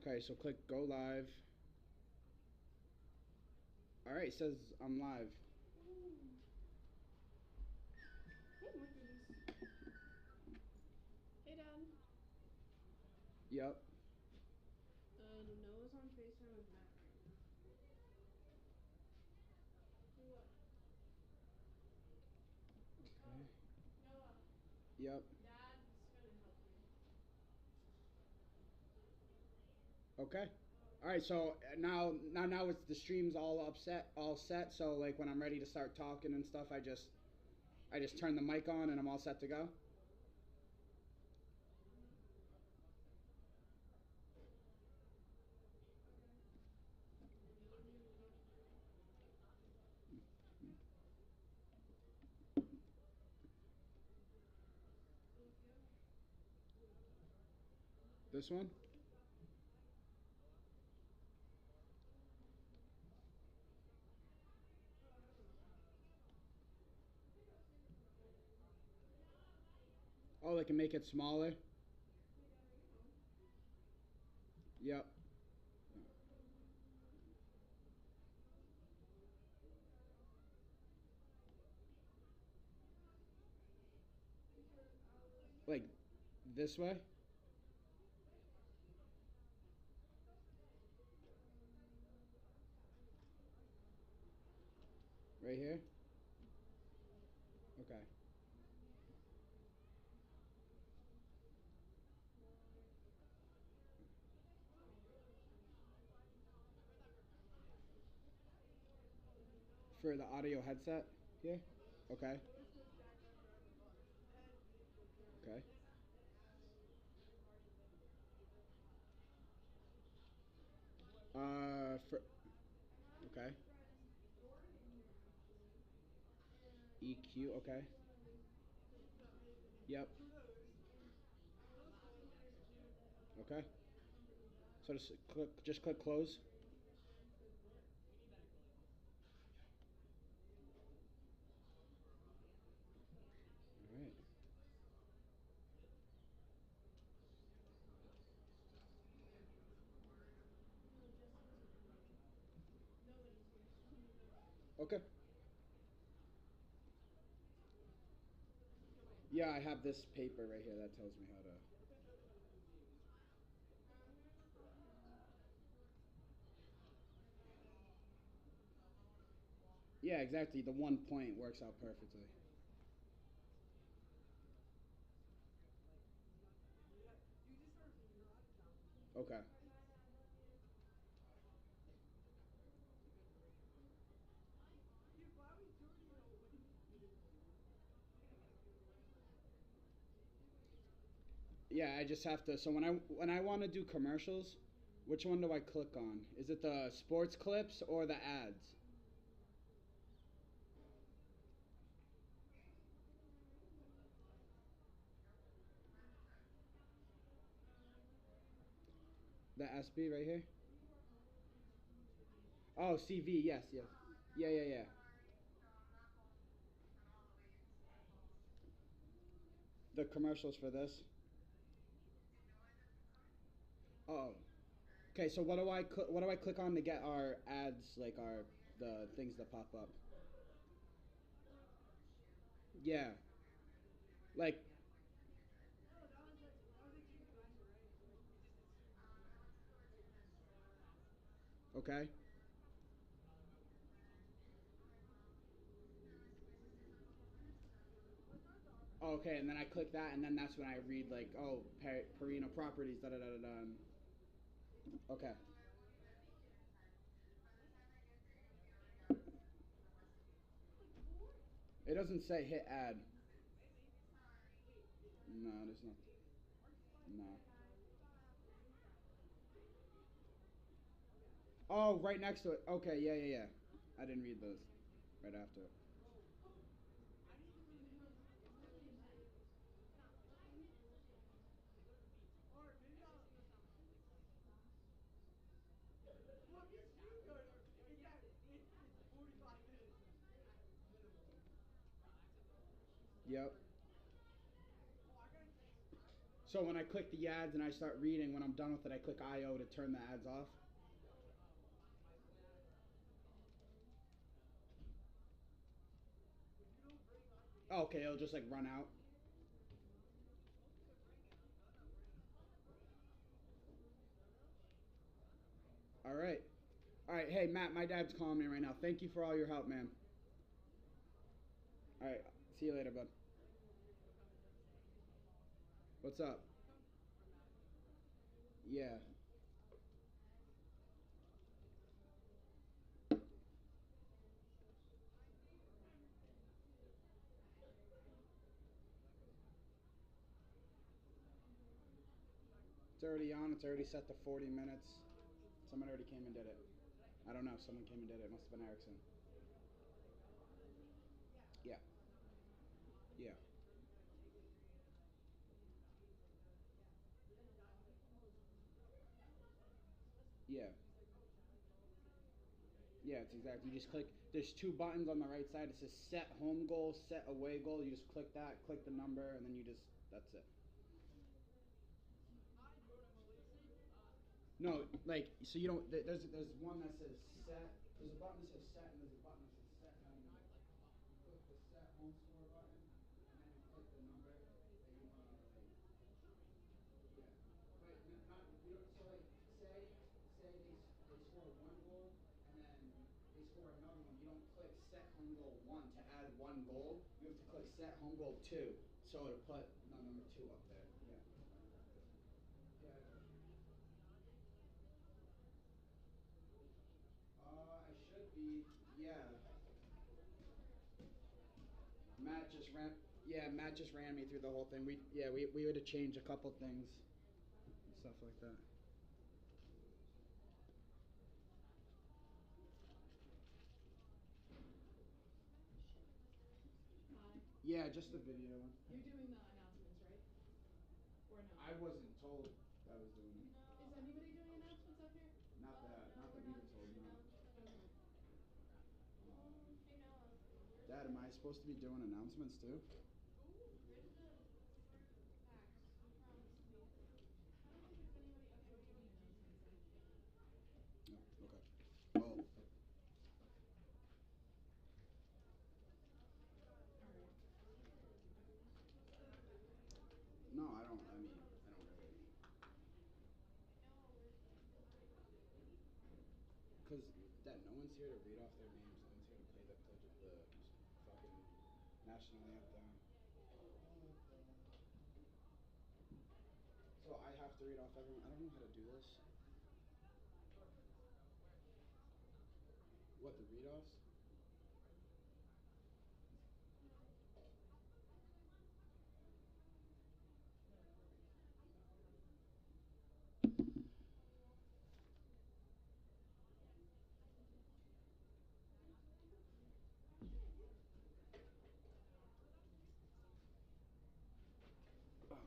Okay, so click go live. All right, it says I'm live. Hey, Dad. Yep. Noah's on FaceTime with Matt right now. Do what? Okay. Noah, Yep. Dad's gonna help you. Okay. All right, so now it's the stream's all set. So like when I'm ready to start talking and stuff, I just turn the mic on and I'm all set to go. This one? Oh, they can make it smaller. Yep. Like this way? Right here? Okay. For the audio headset here? Okay. Okay. For okay. EQ, okay. Yep. Okay. So just click close. All right. Okay. Yeah, I have this paper right here that tells me how to. Yeah, exactly. The 1 point works out perfectly. Okay. Yeah, I just have to. So when I want to do commercials, which one do I click on? Is it the sports clips or the ads? The SB right here. Oh, CV. Yes, yes. Yeah, yeah, yeah. The commercials for this. Oh. Okay, so what do I click on to get our ads, like our the things that pop up? Yeah. Like okay. Oh, okay, and then I click that, and then that's when I read like, oh, Perino Properties, da da da da da. Okay. It doesn't say hit ad. No, there's not. No. Oh, right next to it. Okay, yeah, yeah, yeah. I didn't read those. Right after it. Yep. So when I click the ads and I start reading, when I'm done with it, I click IO to turn the ads off. Oh, okay, it'll just like run out. All right. All right. Hey, Matt, my dad's calling me right now. Thank you for all your help, man. All right. See you later, bud. What's up? Yeah. It's already on. It's already set to 40 minutes. Someone already came and did it. I don't know. Someone came and did it. It must have been Erickson. Yeah. Yeah. Yeah. Yeah, it's exactly. You just click. There's two buttons on the right side. It says set home goal, set away goal. You just click that, click the number, and then you just. That's it. No, like so you don't. There's one that says set. There's a button that says set, and there's a button that says set home goal. You click the set home score button, and then you click the number that you want to like. Yeah, but not you don't. So like say they score one goal, and then they score another one. You don't click set home goal one to add one goal. You have to click set home goal two, so it'll put number two up there. Yeah. Yeah. I should be. Yeah. Matt just ran. Yeah, Matt just ran me through the whole thing. We had to change a couple things and stuff like that. Hi. Yeah, just the video. You're doing the announcements, right? Or no? I wasn't told I was doing it. Is anybody doing announcements up here? Not that we were told. No. Okay. Hey Noah. Dad, am I supposed to be doing announcements too? Where's the fax? You promised me. I don't think there's anybody up here doing announcements actually. No. Okay. Well, Alright. no, I don't. I mean, I don't really. Noah, where's the Cause Dad, no one's here to read off their names. No one's here to play the pledge of the fucking national anthem. So I have to read off everyone. I don't know how to do this. What the read offs? Okay.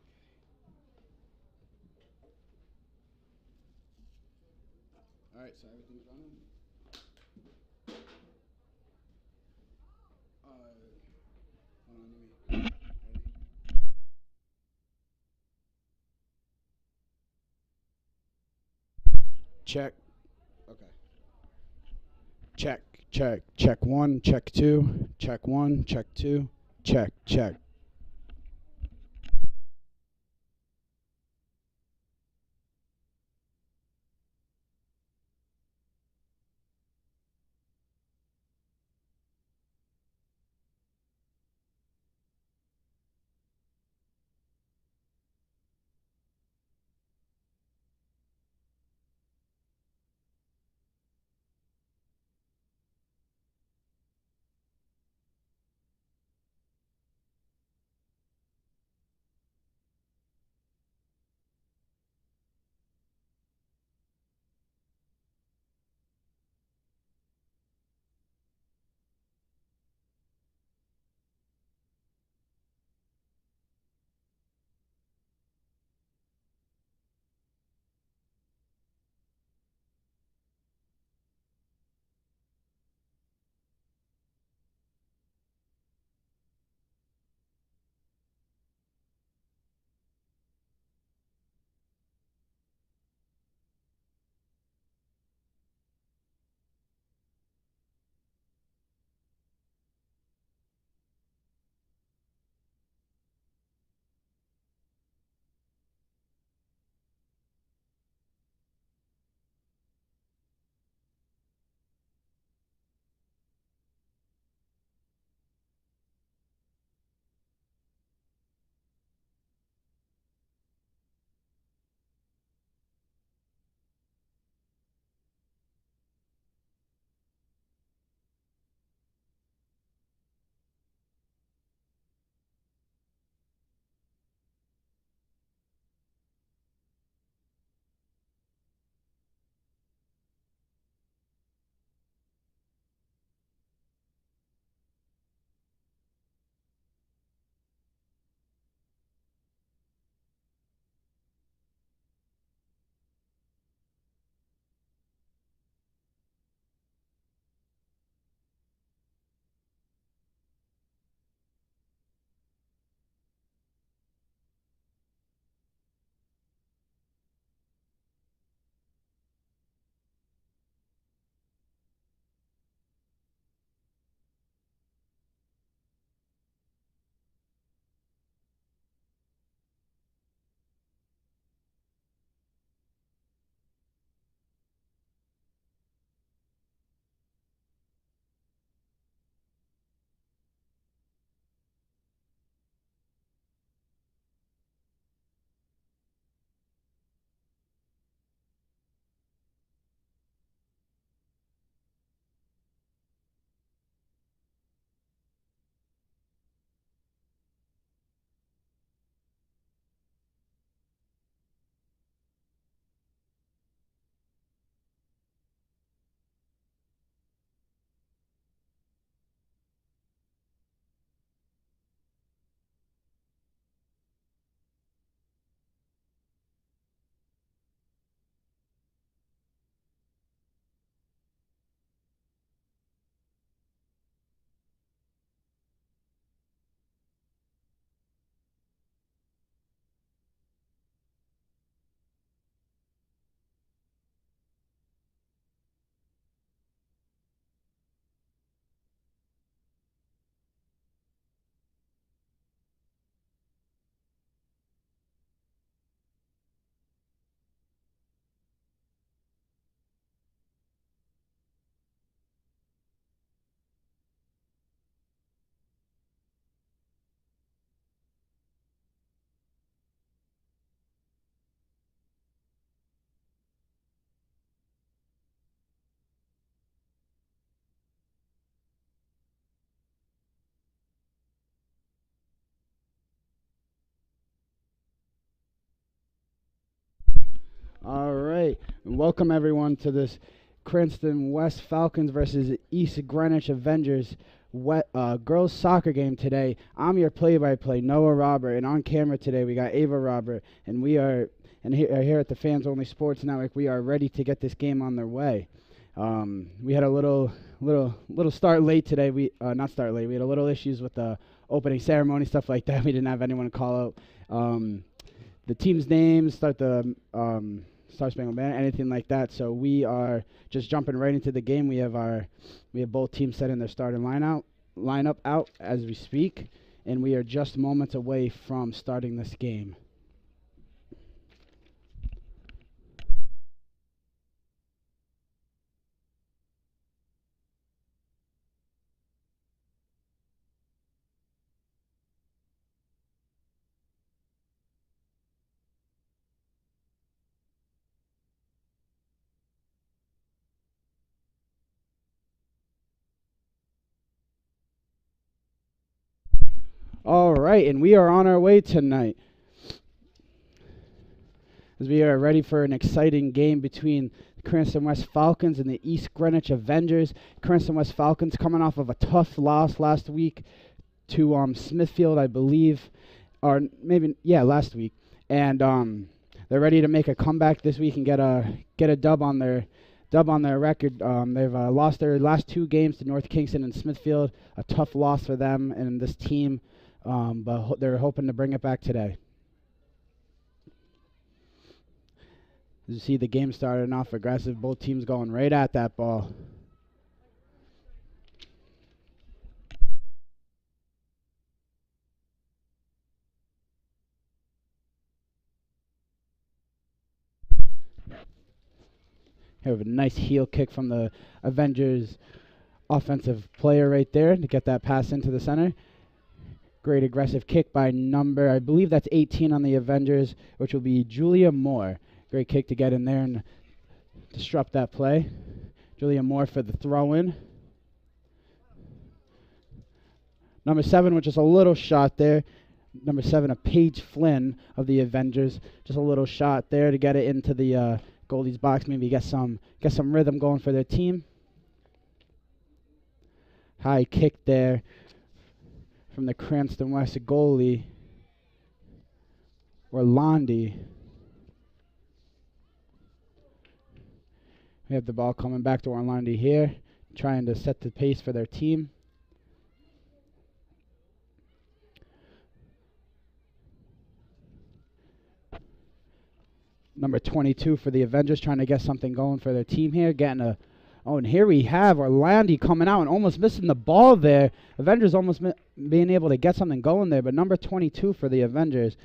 All right. So everything's running. Hold on. Let me. Ready? Check. Okay. Check. Check. Check one. Check two. Check one. Check two. Check. Check. Welcome everyone to this Cranston West Falcons versus East Greenwich Avengers girls soccer game today. I'm your play-by-play Noah Robert, and on camera today we got Ava Robert, and we are here at the Fans Only Sports Network. We are ready to get this game on their way. We had a little start late today. We not start late. We had a little issues with the opening ceremony, stuff like that. We didn't have anyone to call out the team's names, start the Star Spangled Banner, anything like that. So we are just jumping right into the game. We have both teams setting their starting lineup out as we speak, and we are just moments away from starting this game. All right, and we are on our way tonight as we are ready for an exciting game between the Cranston West Falcons and the East Greenwich Avengers. Cranston West Falcons coming off of a tough loss last week to Smithfield, I believe, or maybe last week, and they're ready to make a comeback this week and get a dub on their record. They've lost their last two games to North Kingston and Smithfield, a tough loss for them and this team. But they're hoping to bring it back today. As you see, the game started off aggressive. Both teams going right at that ball. Here we have a nice heel kick from the Avengers offensive player right there to get that pass into the center. Great aggressive kick by number, I believe that's 18 on the Avengers, which will be Julia Moore. Great kick to get in there and disrupt that play. Julia Moore for the throw-in. Number 7, which is a little shot there. Number 7, a Paige Flynn of the Avengers. Just a little shot there to get it into the goalie's box. Maybe get some rhythm going for their team. High kick there from the Cranston West goalie, Orlandi. We have the ball coming back to Orlandi here, trying to set the pace for their team. Number 22 for the Avengers, trying to get something going for their team here, and here we have Orlandi coming out and almost missing the ball there. Avengers almost being able to get something going there, but number 22 for the Avengers,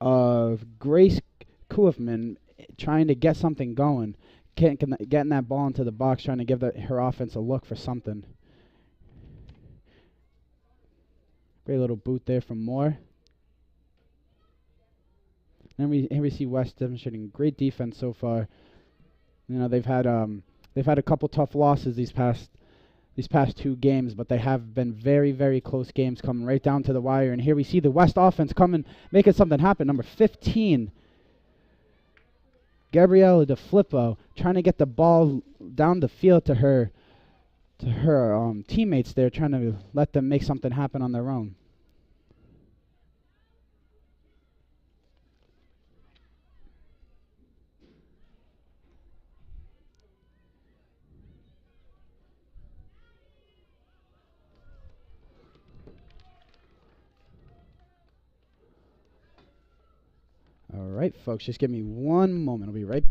Grace Kuhfman, trying to get something going, getting that ball into the box, trying to give her offense a look for something. Great little boot there from Moore. And here we see West demonstrating great defense so far. You know, they've had a couple tough losses these past 2 games, but they have been very, very close games coming right down to the wire. And here we see the West offense coming, making something happen. Number 15, Gabriella DeFlippo, trying to get the ball down the field to her teammates there, trying to let them make something happen on their own. All right, folks, just give me one moment. I'll be right back.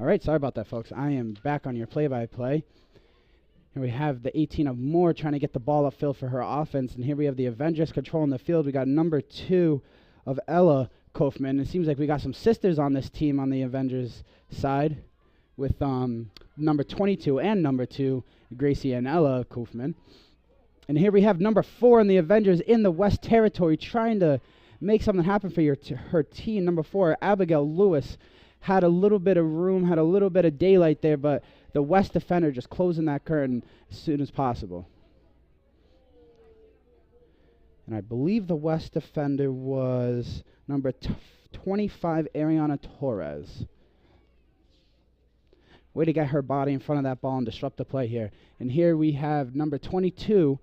All right, sorry about that, folks. I am back on your play-by-play. Here we have the 18 of Moore trying to get the ball upfield for her offense. And here we have the Avengers controlling the field. We got number 2 of Ella Kaufman. It seems like we got some sisters on this team on the Avengers side with number 22 and number 2, Gracie and Ella Kaufman. And here we have number 4 in the Avengers in the West Territory trying to make something happen for her team. Number 4, Abigail Lewis, had a little bit of room, had a little bit of daylight there, but the West defender just closing that curtain as soon as possible. And I believe the West defender was number 25, Ariana Torres. Way to get her body in front of that ball and disrupt the play here. And here we have number 22,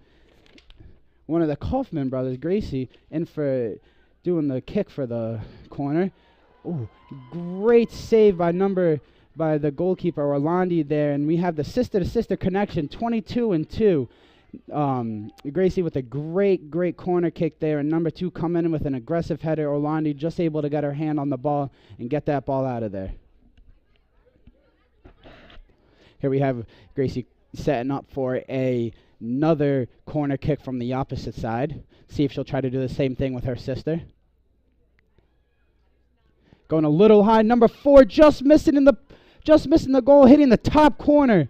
one of the Kaufman brothers, Gracie, in for doing the kick for the corner. Ooh, great save by the goalkeeper, Orlandi there. And we have the sister-to-sister connection, 22 and 2. Gracie with a great corner kick there. And number 2 coming in with an aggressive header. Orlandi just able to get her hand on the ball and get that ball out of there. Here we have Gracie setting up for another corner kick from the opposite side. See if she'll try to do the same thing with her sister. Going a little high. Number 4 just missing the goal, hitting the top corner.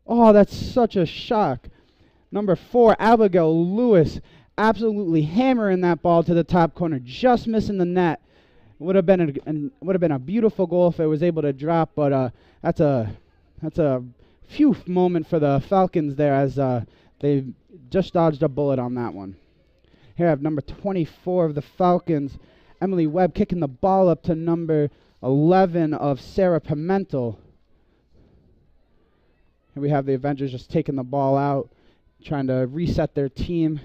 Oh, that's such a shock. Number 4, Abigail Lewis, absolutely hammering that ball to the top corner, just missing the net. Would have been a beautiful goal if it was able to drop, but that's a phew moment for the Falcons there as they just dodged a bullet on that one. Here I have number 24 of the Falcons, Emily Webb, kicking the ball up to number 11 of Sarah Pimentel. Here we have the Avengers just taking the ball out, trying to reset their team.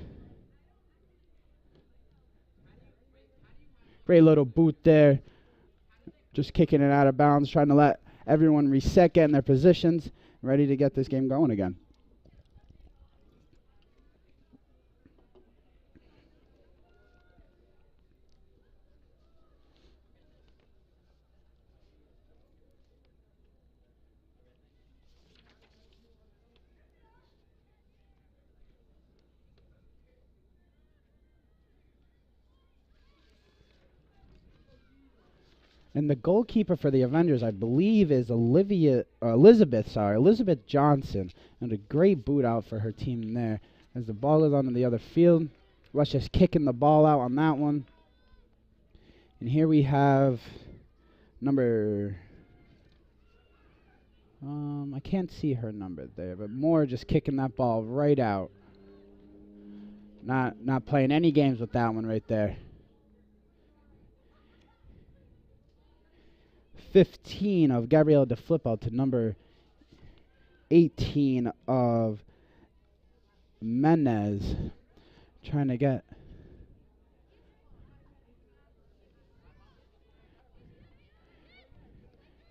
Great little boot there. Just kicking it out of bounds, trying to let everyone reset, get in their positions, ready to get this game going again. And the goalkeeper for the Avengers, I believe, is Elizabeth Johnson. And a great boot out for her team there. As the ball is onto the other field. Rush just kicking the ball out on that one. And here we have number... I can't see her number there, but Moore just kicking that ball right out. Not playing any games with that one right there. 15 of Gabrielle DeFlippo to number 18 of Menez. Trying to get...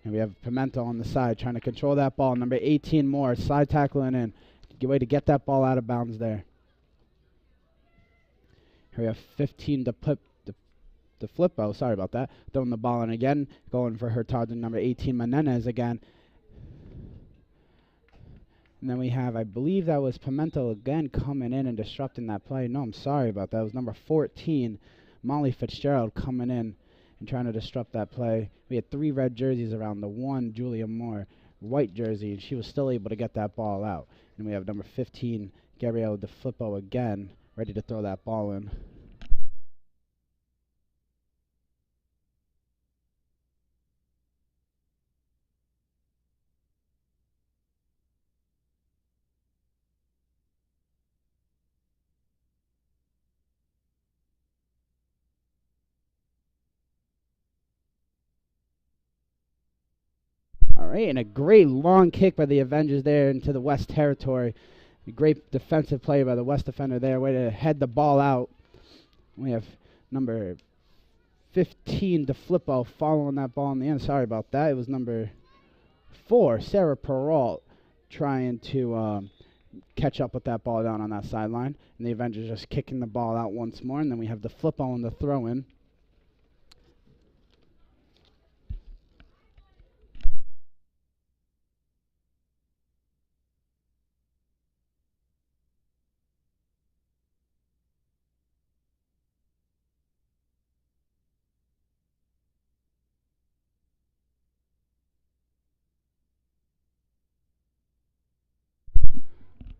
And we have Pimentel on the side trying to control that ball. Number 18 Moore, side tackling in. Good way to get that ball out of bounds there. Here we have 15 DeFlippo, sorry about that. Throwing the ball in again. Going for her target, number 18 Menendez again. And then we have, I believe that was Pimentel again coming in and disrupting that play. No, I'm sorry about that. It was number 14, Molly Fitzgerald, coming in and trying to disrupt that play. We had 3 red jerseys around the one, Julia Moore, white jersey, and she was still able to get that ball out. And we have number 15, Gabrielle DeFlippo again, ready to throw that ball in. All right, and a great long kick by the Avengers there into the West Territory. A great defensive play by the West defender there. Way to head the ball out. We have number 15, DeFlippo, following that ball in the end. Sorry about that. It was number 4, Sarah Perrault, trying to catch up with that ball down on that sideline. And the Avengers just kicking the ball out once more. And then we have DeFlippo on the throw-in.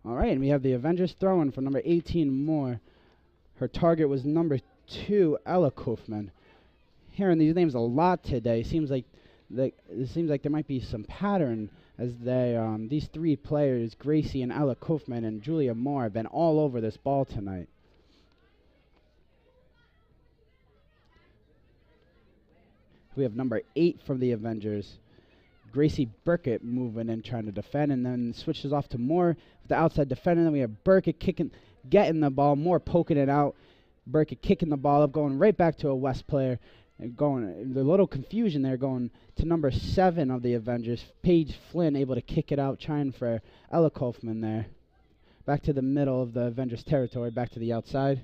All right, and we have the Avengers throwing for number 18 more. Her target was number 2, Ella Kaufman. Hearing these names a lot today, it seems like there might be some pattern as these 3 players, Gracie and Ella Kaufman and Julia Moore, have been all over this ball tonight. We have number 8 from the Avengers, Gracie Burkett, moving and trying to defend, and then switches off to Moore, the outside defender. Then we have Burkett getting the ball, Moore poking it out. Burkett kicking the ball up, going right back to a West player. And the little confusion there, going to number 7 of the Avengers, Paige Flynn, able to kick it out, trying for Ella Kaufman there. Back to the middle of the Avengers territory, back to the outside.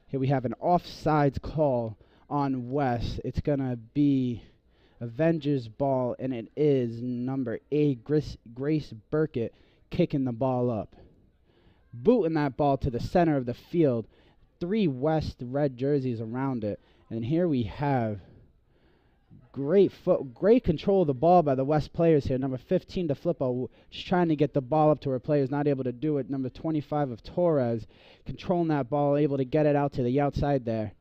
Here we have an offsides call on West. It's going to be Avengers ball, and it is number 8, Grace Burkett, kicking the ball up. Booting that ball to the center of the field. 3 West red jerseys around it. And here we have great control of the ball by the West players here. Number 15, DeFlippo, just trying to get the ball up to her players, not able to do it. Number 25 of Torres, controlling that ball, able to get it out to the outside there.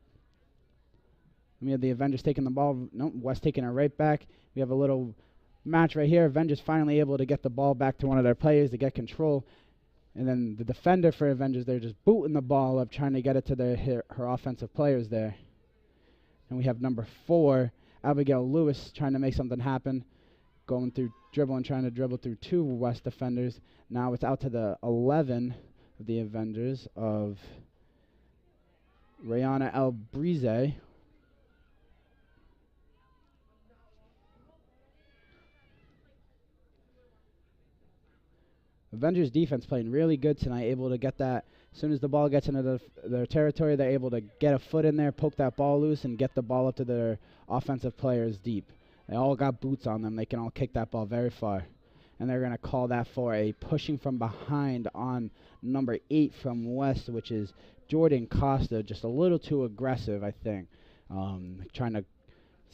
We have the Avengers taking the ball. Nope, West taking it right back. We have a little match right here. Avengers finally able to get the ball back to one of their players to get control. And then the defender for Avengers, they're just booting the ball up, trying to get it to her offensive players there. And we have number 4, Abigail Lewis, trying to make something happen, going through dribbling, trying to dribble through 2 West defenders. Now it's out to the 11 of the Avengers of Rayana Albrize. Avengers defense playing really good tonight, able to get that. As soon as the ball gets into their territory, they're able to get a foot in there, poke that ball loose, and get the ball up to their offensive players deep. They all got boots on them. They can all kick that ball very far. And they're going to call that for a pushing from behind on number 8 from West, which is Jordan Costa, just a little too aggressive, I think. Trying to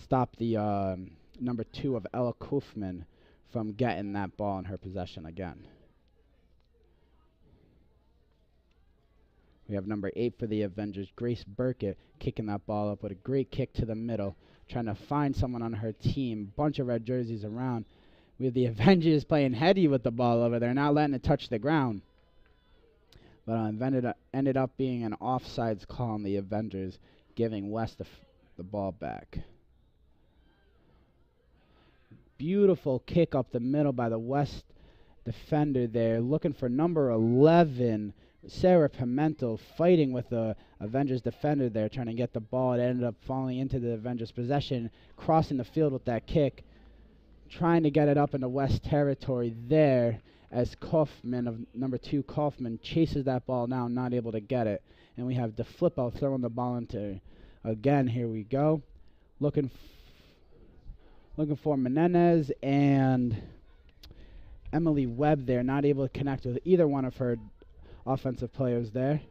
stop the number 2 of Ella Kaufman from getting that ball in her possession again. We have number 8 for the Avengers, Grace Burkett, kicking that ball up with a great kick to the middle, trying to find someone on her team. Bunch of red jerseys around. We have the Avengers playing heady with the ball over there, not letting it touch the ground. But ended up being an offsides call on the Avengers, giving West the ball back. Beautiful kick up the middle by the West defender there, looking for number 11, Sarah Pimento, fighting with the Avengers defender there, trying to get the ball. It ended up falling into the Avengers possession, crossing the field with that kick, trying to get it up into West territory there as Kaufman, of number 2, Kaufman, chases that ball down, not able to get it. And we have DeFlippo throwing the ball into, again, here we go. Looking for Menendez and Emily Webb there, not able to connect with either one of her offensive players there.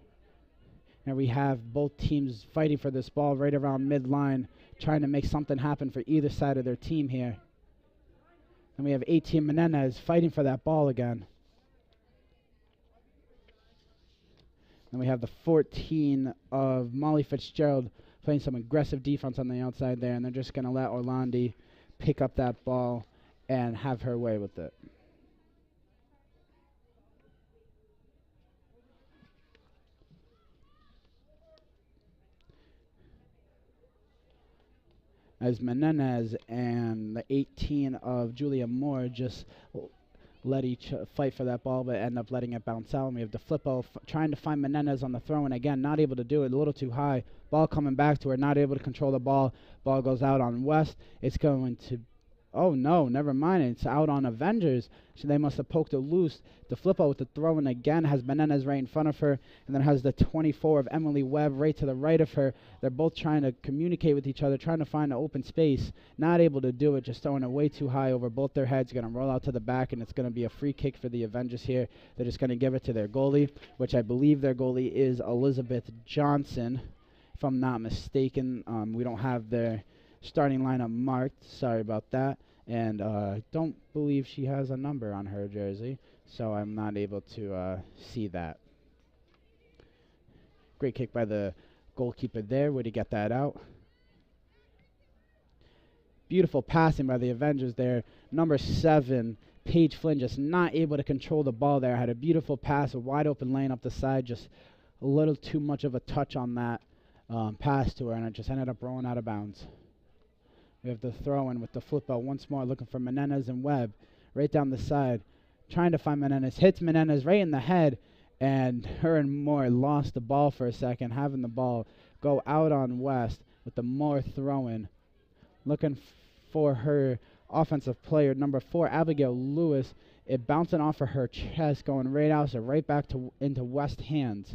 And we have both teams fighting for this ball right around midline, trying to make something happen for either side of their team here. And we have 18 Menendez fighting for that ball again. And we have the 14 of Molly Fitzgerald playing some aggressive defense on the outside there, and they're just going to let Orlandi pick up that ball and have her way with it. As Menendez and the 18 of Julia Moore just let each fight for that ball, but end up letting it bounce out. And we have DeFlippo trying to find Menendez on the throw, and again, not able to do it, a little too high. Ball coming back to her, not able to control the ball. Ball goes out on West. It's going to, oh no, never mind. It's out on Avengers. So they must have poked it loose. DeFlippo with the throw, and again has Menendez right in front of her, and then has the 24 of Emily Webb right to the right of her. They're both trying to communicate with each other, trying to find an open space. Not able to do it, just throwing it way too high over both their heads. Going to roll out to the back, and it's going to be a free kick for the Avengers here. They're just going to give it to their goalie, which I believe their goalie is Elizabeth Johnson, if I'm not mistaken. We don't have their starting lineup marked. Sorry about that. And don't believe she has a number on her jersey, so I'm not able to see that. Great kick by the goalkeeper there. Would he get that out? Beautiful passing by the Avengers there. Number 7, Paige Flynn, just not able to control the ball there. Had a beautiful pass, a wide open lane up the side, just a little too much of a touch on that pass to her, and it just ended up rolling out of bounds. We have the throw in with the flip out once more, looking for Menendez and Webb right down the side, trying to find Menendez. Hits Menendez right in the head, and her and Moore lost the ball for a second, having the ball go out on West with the Moore throw in. Looking for her offensive player, number 4, Abigail Lewis. It bouncing off of her chest, going right out, so right back into West's hands.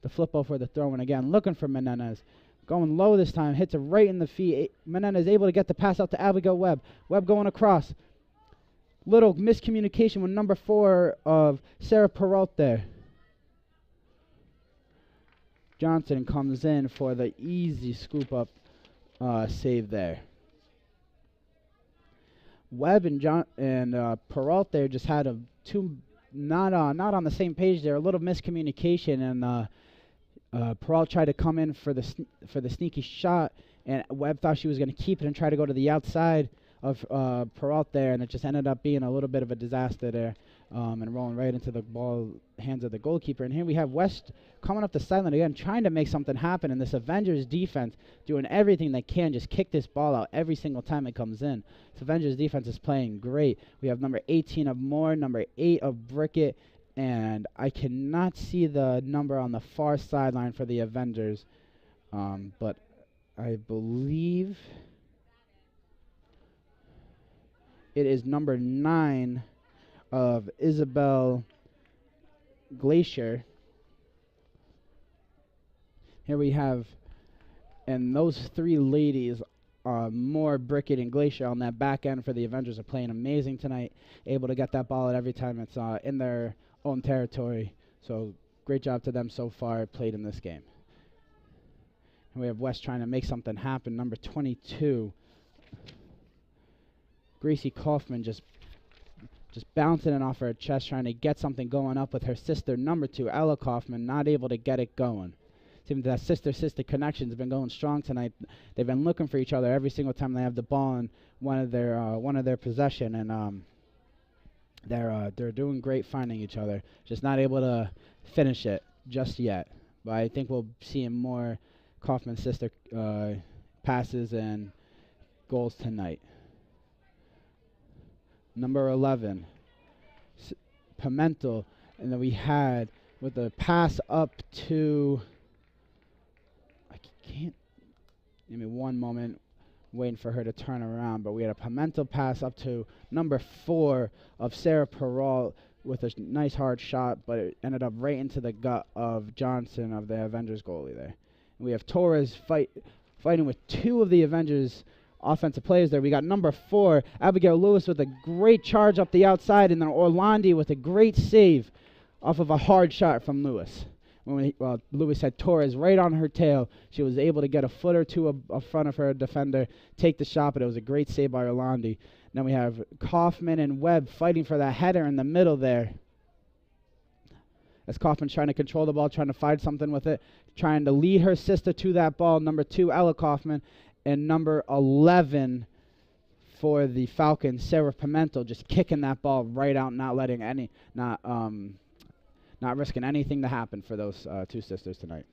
The flip over the throw in again, looking for Menendez. Going low this time, hits it right in the feet. Menendez able to get the pass out to Abigail Webb. Webb going across. Little miscommunication with number 4 of Sarah Perrault there. Johnson comes in for the easy scoop up save there. Webb and Perrault there just had not on the same page there. A little miscommunication, and Perrault tried to come in for the sneaky shot, and Webb thought she was going to keep it and try to go to the outside of Perrault there, and it just ended up being a little bit of a disaster there, and rolling right into the hands of the goalkeeper. And here we have West coming up the sideline again, trying to make something happen, and this Avengers defense doing everything they can, just kick this ball out every single time it comes in. This Avengers defense is playing great. We have number 18 of Moore, number 8 of Brickett, and I cannot see the number on the far sideline for the Avengers, but I believe it is number 9 of Isabel Glacier. Here we have, and those 3 ladies, Moore, Brickett, and Glacier on that back end for the Avengers are playing amazing tonight, able to get that ball at every time it's in their own territory. So great job to them so far, played in this game. And we have West trying to make something happen. Number 22, Gracie Kaufman, just bouncing it off her chest, trying to get something going up with her sister, number 2, Ella Kaufman, not able to get it going. Seems that sister connection's been going strong tonight. They've been looking for each other every single time they have the ball in one of their possession, and they're doing great finding each other. Just not able to finish it just yet. But I think we'll see more Kaufman sister passes and goals tonight. Number 11, Pimentel, and then we had with the pass up to, I can't, give me one moment, waiting for her to turn around, but we had a Pimentel pass up to number 4 of Sarah Perrault with a nice hard shot, but it ended up right into the gut of Johnson, of the Avengers goalie there. And we have Torres fighting with 2 of the Avengers offensive players there. We got number 4, Abigail Lewis, with a great charge up the outside, and then Orlandi with a great save off of a hard shot from Lewis. Lewis had Torres right on her tail. She was able to get a foot or two up front of her defender, take the shot, but it was a great save by Orlandi. Then we have Kaufman and Webb fighting for that header in the middle there. As Kaufman's trying to control the ball, trying to find something with it, trying to lead her sister to that ball, number 2, Ella Kaufman, and number 11 for the Falcons, Sarah Pimentel, just kicking that ball right out, not risking anything to happen for those 2 sisters tonight.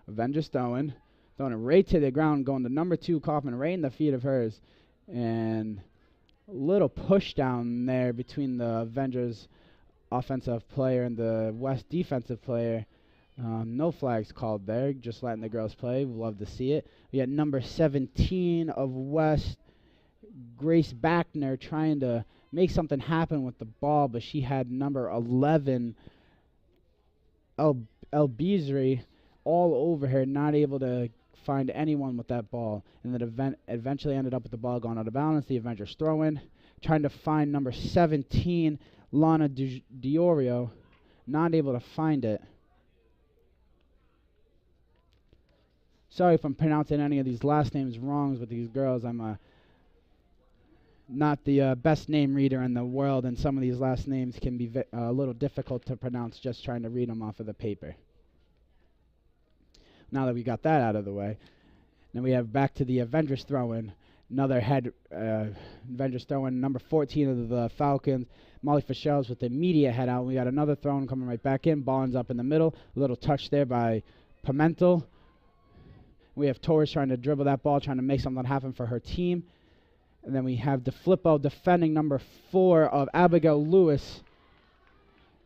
Avengers throwing it right to the ground, going to number 2, Kaufman, right in the feet of hers, and a little push down there between the Avengers offensive player and the West defensive player. No flags called there, just letting the girls play. We love to see it. We got number 17 of West, Grace Backner, trying to make something happen with the ball, but she had number 11, El Bizri, all over her, not able to find anyone with that ball. And then eventually ended up with the ball going out of bounds. The Avengers throw in, trying to find number 17, Lana Diorio, not able to find it. Sorry if I'm pronouncing any of these last names wrongs with these girls. I'm not the best name reader in the world, and some of these last names can be a little difficult to pronounce just trying to read them off of the paper. Now that we got that out of the way, then we have back to the Avengers throw-in. Another head Avengers throw-in, number 14 of the Falcons. Molly Fischel's with the immediate head out. We got another throw-in coming right back in. Ballins up in the middle. A little touch there by Pimentel. We have Torres trying to dribble that ball, trying to make something happen for her team. And then we have DeFlippo defending number 4 of Abigail Lewis.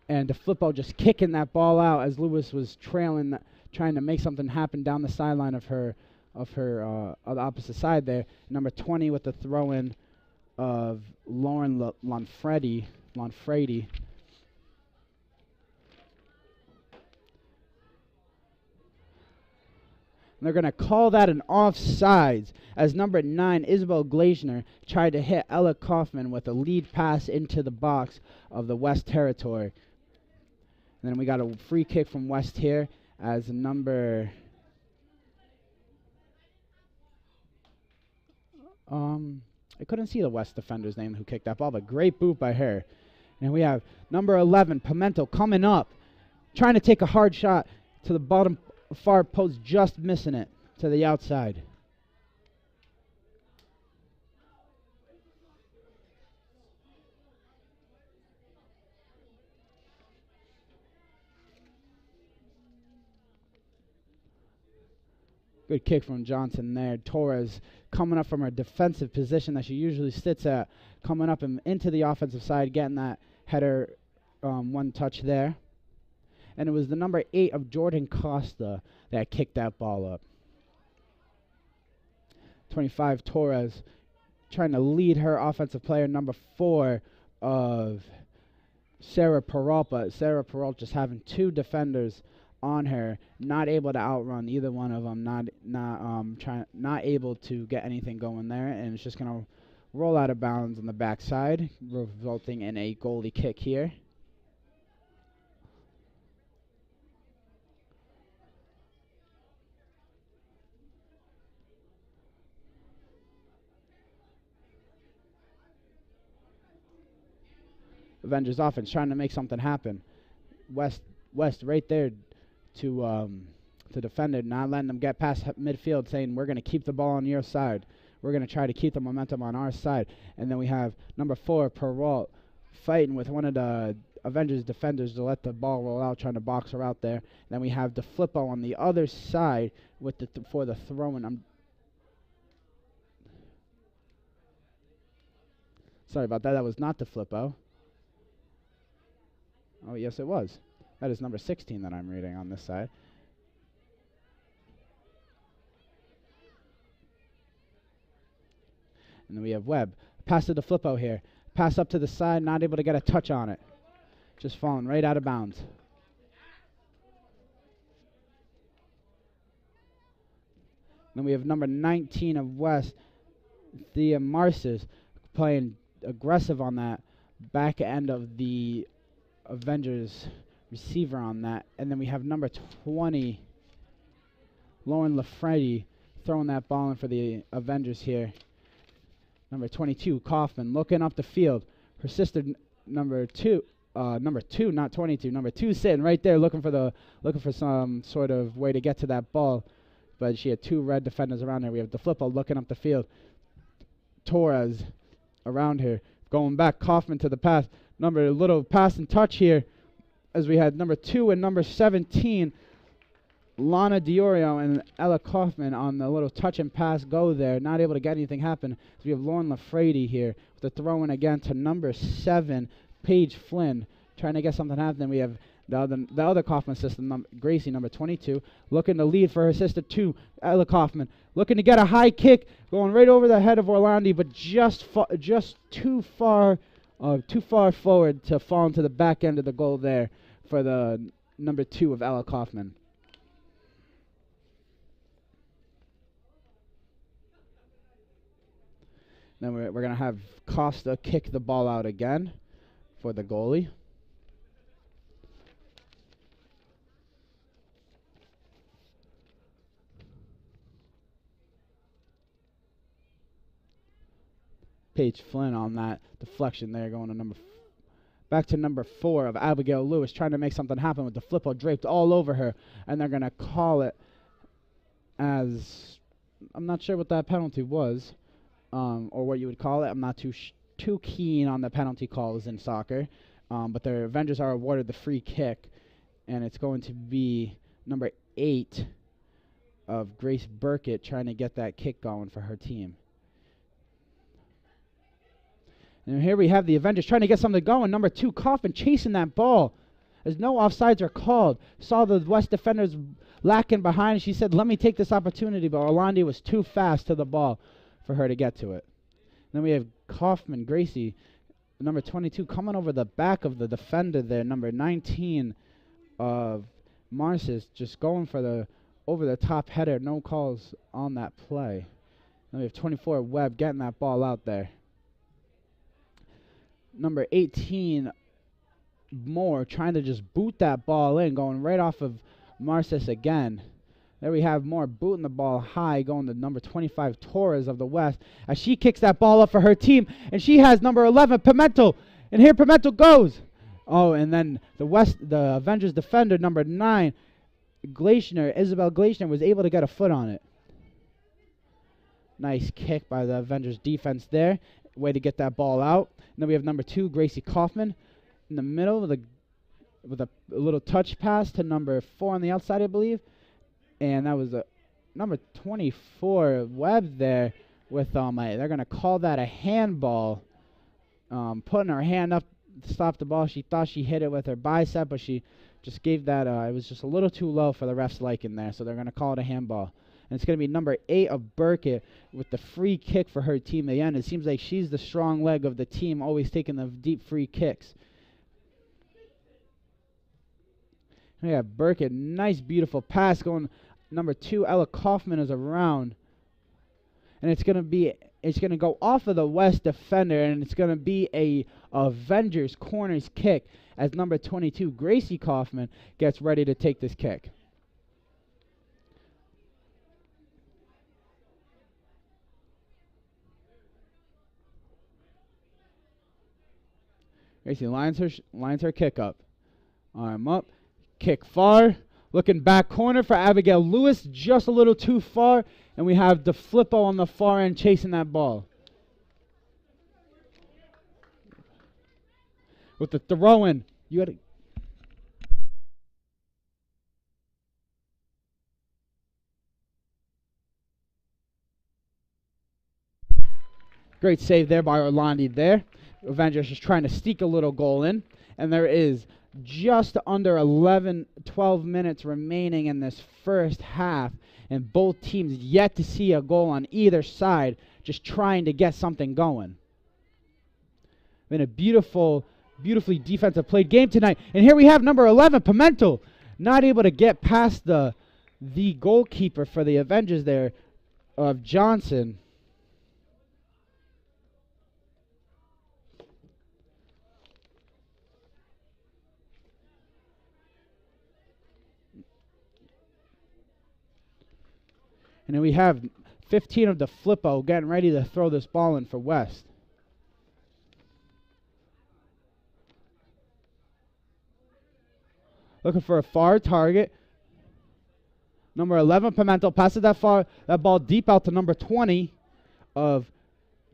And DeFlippo just kicking that ball out as Lewis was trailing, trying to make something happen down the sideline of her on the opposite side there. Number 20 with the throw-in of Lauren Lanfredi. And they're going to call that an offsides as number 9, Isabel Gleisner, tried to hit Ella Kaufman with a lead pass into the box of the West territory. And then we got a free kick from West here as number... I couldn't see the West defender's name who kicked that ball, but great boot by her. And we have number 11, Pimentel, coming up, trying to take a hard shot to the bottom far post, just missing it to the outside. Good kick from Johnson there. Torres coming up from her defensive position that she usually sits at, coming up and into the offensive side, getting that header one touch there. And it was the number 8 of Jordan Costa that kicked that ball up. 25, Torres, trying to lead her offensive player, number 4 of Sarah Peralta. Sarah Peralta just having 2 defenders on her, not able to outrun either one of them, not able to get anything going there, and it's just going to roll out of bounds on the backside, resulting in a goalie kick here. Avengers offense trying to make something happen. West right there to defend it, not letting them get past midfield, saying we're going to keep the ball on your side. We're going to try to keep the momentum on our side. And then we have number 4, Perrault, fighting with one of the Avengers defenders to let the ball roll out, trying to box her out there. Then we have DeFlippo on the other side with for the throw-in. Sorry about that. That was not DeFlippo. Oh, yes, it was. That is number 16 that I'm reading on this side. And then we have Webb. Pass to DeFlippo here. Pass up to the side, not able to get a touch on it. Just falling right out of bounds. Then we have number 19 of West, Thea Marcis, playing aggressive on that back end of the Avengers receiver on that. And then we have number 20, Lauren Lafredi, throwing that ball in for the Avengers here. Number 22, Kaufman, looking up the field. Her sister, number 2, not 22, number 2, sitting right there looking for some sort of way to get to that ball. But she had 2 red defenders around her. We have DeFlippo looking up the field. Torres around her, going back. Kaufman to the pass. A little pass and touch here, as we had number 2 and number 17, Lana Diorio and Ella Kaufman on the little touch and pass go there, not able to get anything happen. So we have Lauren Lafredi here with the throw in again to number 7, Paige Flynn, trying to get something happen. Then we have the other Kaufman sister, Gracie, number 22, looking to lead for her sister 2, Ella Kaufman, looking to get a high kick, going right over the head of Orlandi, but just too far forward to fall into the back end of the goal there for the number 2 of Ella Kaufman. Then we're going to have Costa kick the ball out again for the goalie. Paige Flynn on that deflection there, going to back to number 4 of Abigail Lewis, trying to make something happen with the flippo draped all over her, and they're going to call it as, I'm not sure what that penalty was, or what you would call it. I'm not too keen on the penalty calls in soccer, but the Avengers are awarded the free kick, and it's going to be number 8 of Grace Burkett trying to get that kick going for her team. And here we have the Avengers trying to get something going. Number 2, Kaufman chasing that ball. As no offsides are called. Saw the West defenders lacking behind. She said, let me take this opportunity. But Orlandi was too fast to the ball for her to get to it. Then we have Kaufman, Gracie, number 22, coming over the back of the defender there. Number 19 of Marcis just going for the over-the-top header. No calls on that play. Then we have 24, Webb, getting that ball out there. Number 18, Moore, trying to just boot that ball in, going right off of Marcis again. There we have Moore booting the ball high, going to number 25, Torres of the West, as she kicks that ball up for her team, and she has number 11, Pimentel, and here Pimentel goes. Oh, and then the Avengers defender, number 9, Isabel Gleichner, was able to get a foot on it. Nice kick by the Avengers defense there. Way to get that ball out. And then we have number 2, Gracie Kaufman, in the middle with a little touch pass to number 4 on the outside, I believe. And that was number 24, Webb there with they're going to call that a handball. Putting her hand up to stop the ball. She thought she hit it with her bicep, but she just gave that, it was just a little too low for the refs liking there. So they're going to call it a handball. And it's going to be number 8 of Burkett with the free kick for her team at the end. It seems like she's the strong leg of the team, always taking the deep free kicks. We have Burkett, nice beautiful pass going. Number 2, Ella Kaufman is around. And it's going to go off of the West defender, and it's going to be a Avengers corners kick as number 22, Gracie Kaufman, gets ready to take this kick. Gracie lines her kick up. Arm up. Kick far. Looking back corner for Abigail Lewis. Just a little too far. And we have DeFlippo on the far end chasing that ball. With the throw in. You got to. Great save there by Orlandi there. Avengers just trying to sneak a little goal in. And there is just under 12 minutes remaining in this first half. And both teams yet to see a goal on either side, just trying to get something going. Been a beautifully defensive played game tonight. And here we have number 11, Pimentel, not able to get past the goalkeeper for the Avengers there of Johnson. And then we have 15 of the Flippo getting ready to throw this ball in for West. Looking for a far target. Number 11, Pimentel, passes that ball deep out to number 20 of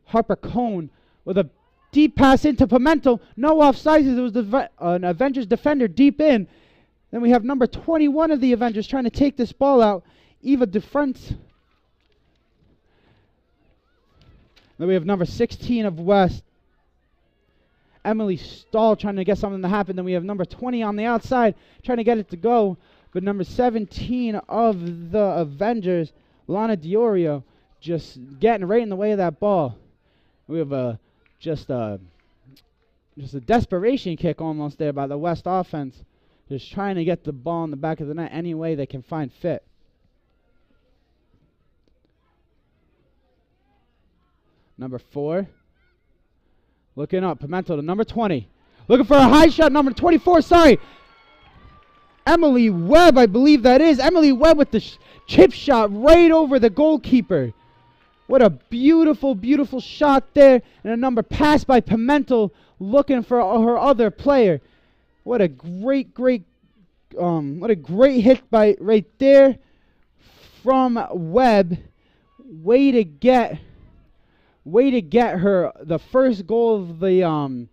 Harper Cone with a deep pass into Pimentel. No offsides. It was an Avengers defender deep in. Then we have number 21 of the Avengers trying to take this ball out. Eva DeFrance. Then we have number 16 of West, Emily Stahl, trying to get something to happen. Then we have number 20 on the outside trying to get it to go. But number 17 of the Avengers, Lana Diorio, just getting right in the way of that ball. We have just a desperation kick almost there by the West offense. Just trying to get the ball in the back of the net any way they can find fit. Number 4. Looking up. Pimentel to number 20. Looking for a high shot. Number 24. Sorry. Emily Webb, I believe that is. Emily Webb with the chip shot right over the goalkeeper. What a beautiful, beautiful shot there. And a number pass by Pimentel looking for her other player. What a great hit by right there from Webb. Way to get her the first goal of the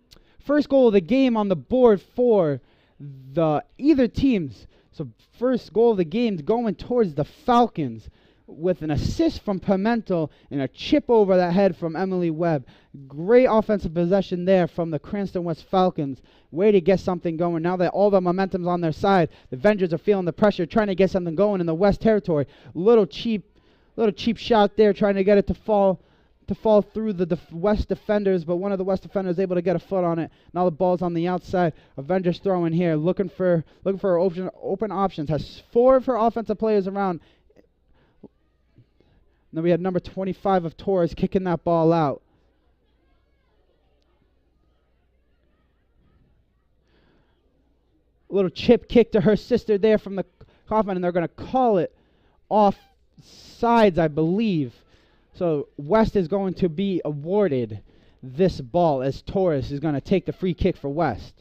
game on the board for either teams. So first goal of the game going towards the Falcons with an assist from Pimentel and a chip over the head from Emily Webb. Great offensive possession there from the Cranston West Falcons. Way to get something going. Now that all the momentum's on their side, the Avengers are feeling the pressure, trying to get something going in the West territory. Little cheap shot there, trying to get it to fall through the West defenders, but one of the West defenders able to get a foot on it. Now the ball's on the outside. Avengers throwing here, looking for open options. Has 4 of her offensive players around. Then we had number 25 of Torres kicking that ball out. A little chip kick to her sister there from the Kaufman, and they're going to call it off sides, I believe. So West is going to be awarded this ball as Torres is going to take the free kick for West.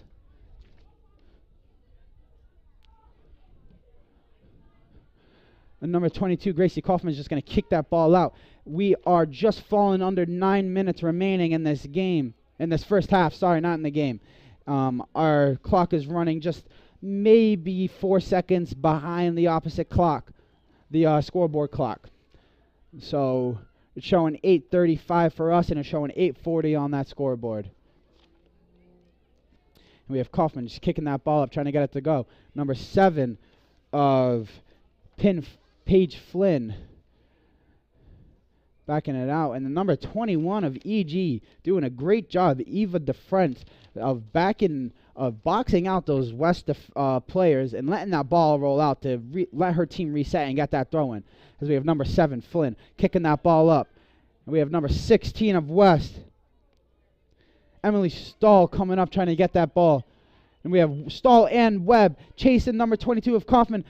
And number 22, Gracie Kaufman, is just going to kick that ball out. We are just falling under 9 minutes remaining in this game. In this first half, sorry, not in the game. Our clock is running just maybe 4 seconds behind the opposite clock, the scoreboard clock. So it's showing 8:35 for us, and it's showing 8:40 on that scoreboard. And we have Kaufman just kicking that ball up, trying to get it to go. Number 7 of Paige Flynn backing it out. And the number 21 of EG doing a great job, Eva DeFrent, of boxing out those West players and letting that ball roll out to let her team reset and get that throw in. As we have number 7, Flynn, kicking that ball up. And we have number 16 of West, Emily Stahl, coming up trying to get that ball. And we have Stahl and Webb chasing number 22 of Kaufman,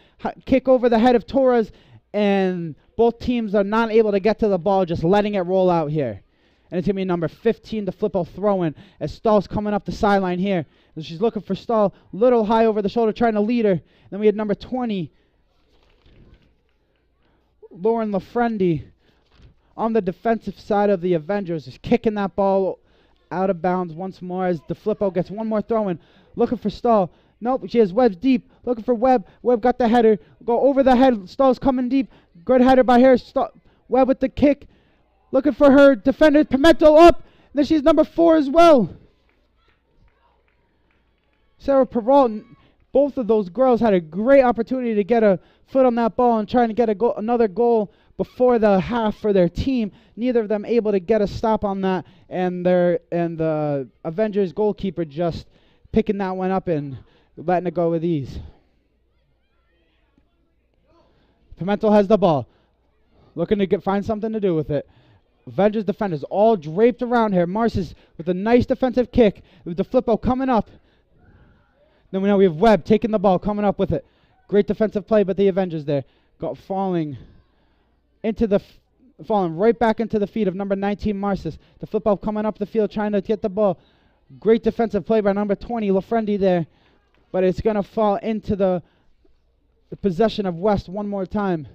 kick over the head of Torres, and both teams are not able to get to the ball, just letting it roll out here. And it's going to be number 15 to Flippo throwing as Stahl's coming up the sideline here. And she's looking for Stahl, little high over the shoulder, trying to lead her. Then we had number 20, Lauren LaFrendi, on the defensive side of the Avengers, is kicking that ball out of bounds once more as the Flippo gets one more throw in. Looking for Stahl. Nope, she has Webb deep. Looking for Webb. Webb got the header. Go over the head. Stahl's coming deep. Good header by her. Webb with the kick. Looking for her defender. Pimentel up. Then she's number 4 as well. Sarah Perrault. Both of those girls had a great opportunity to get a foot on that ball and trying to get another goal before the half for their team. Neither of them able to get a stop on that, and the Avengers goalkeeper just picking that one up and letting it go with ease. Pimentel has the ball, looking to find something to do with it. Avengers defenders all draped around here. Marcis with a nice defensive kick with the Flippo coming up. Then we have Webb taking the ball, coming up with it. Great defensive play, but the Avengers there falling right back into the feet of number 19, Marcis. The Flippo coming up the field, trying to get the ball. Great defensive play by number 20, LaFrendi there. But it's going to fall into the possession of West one more time.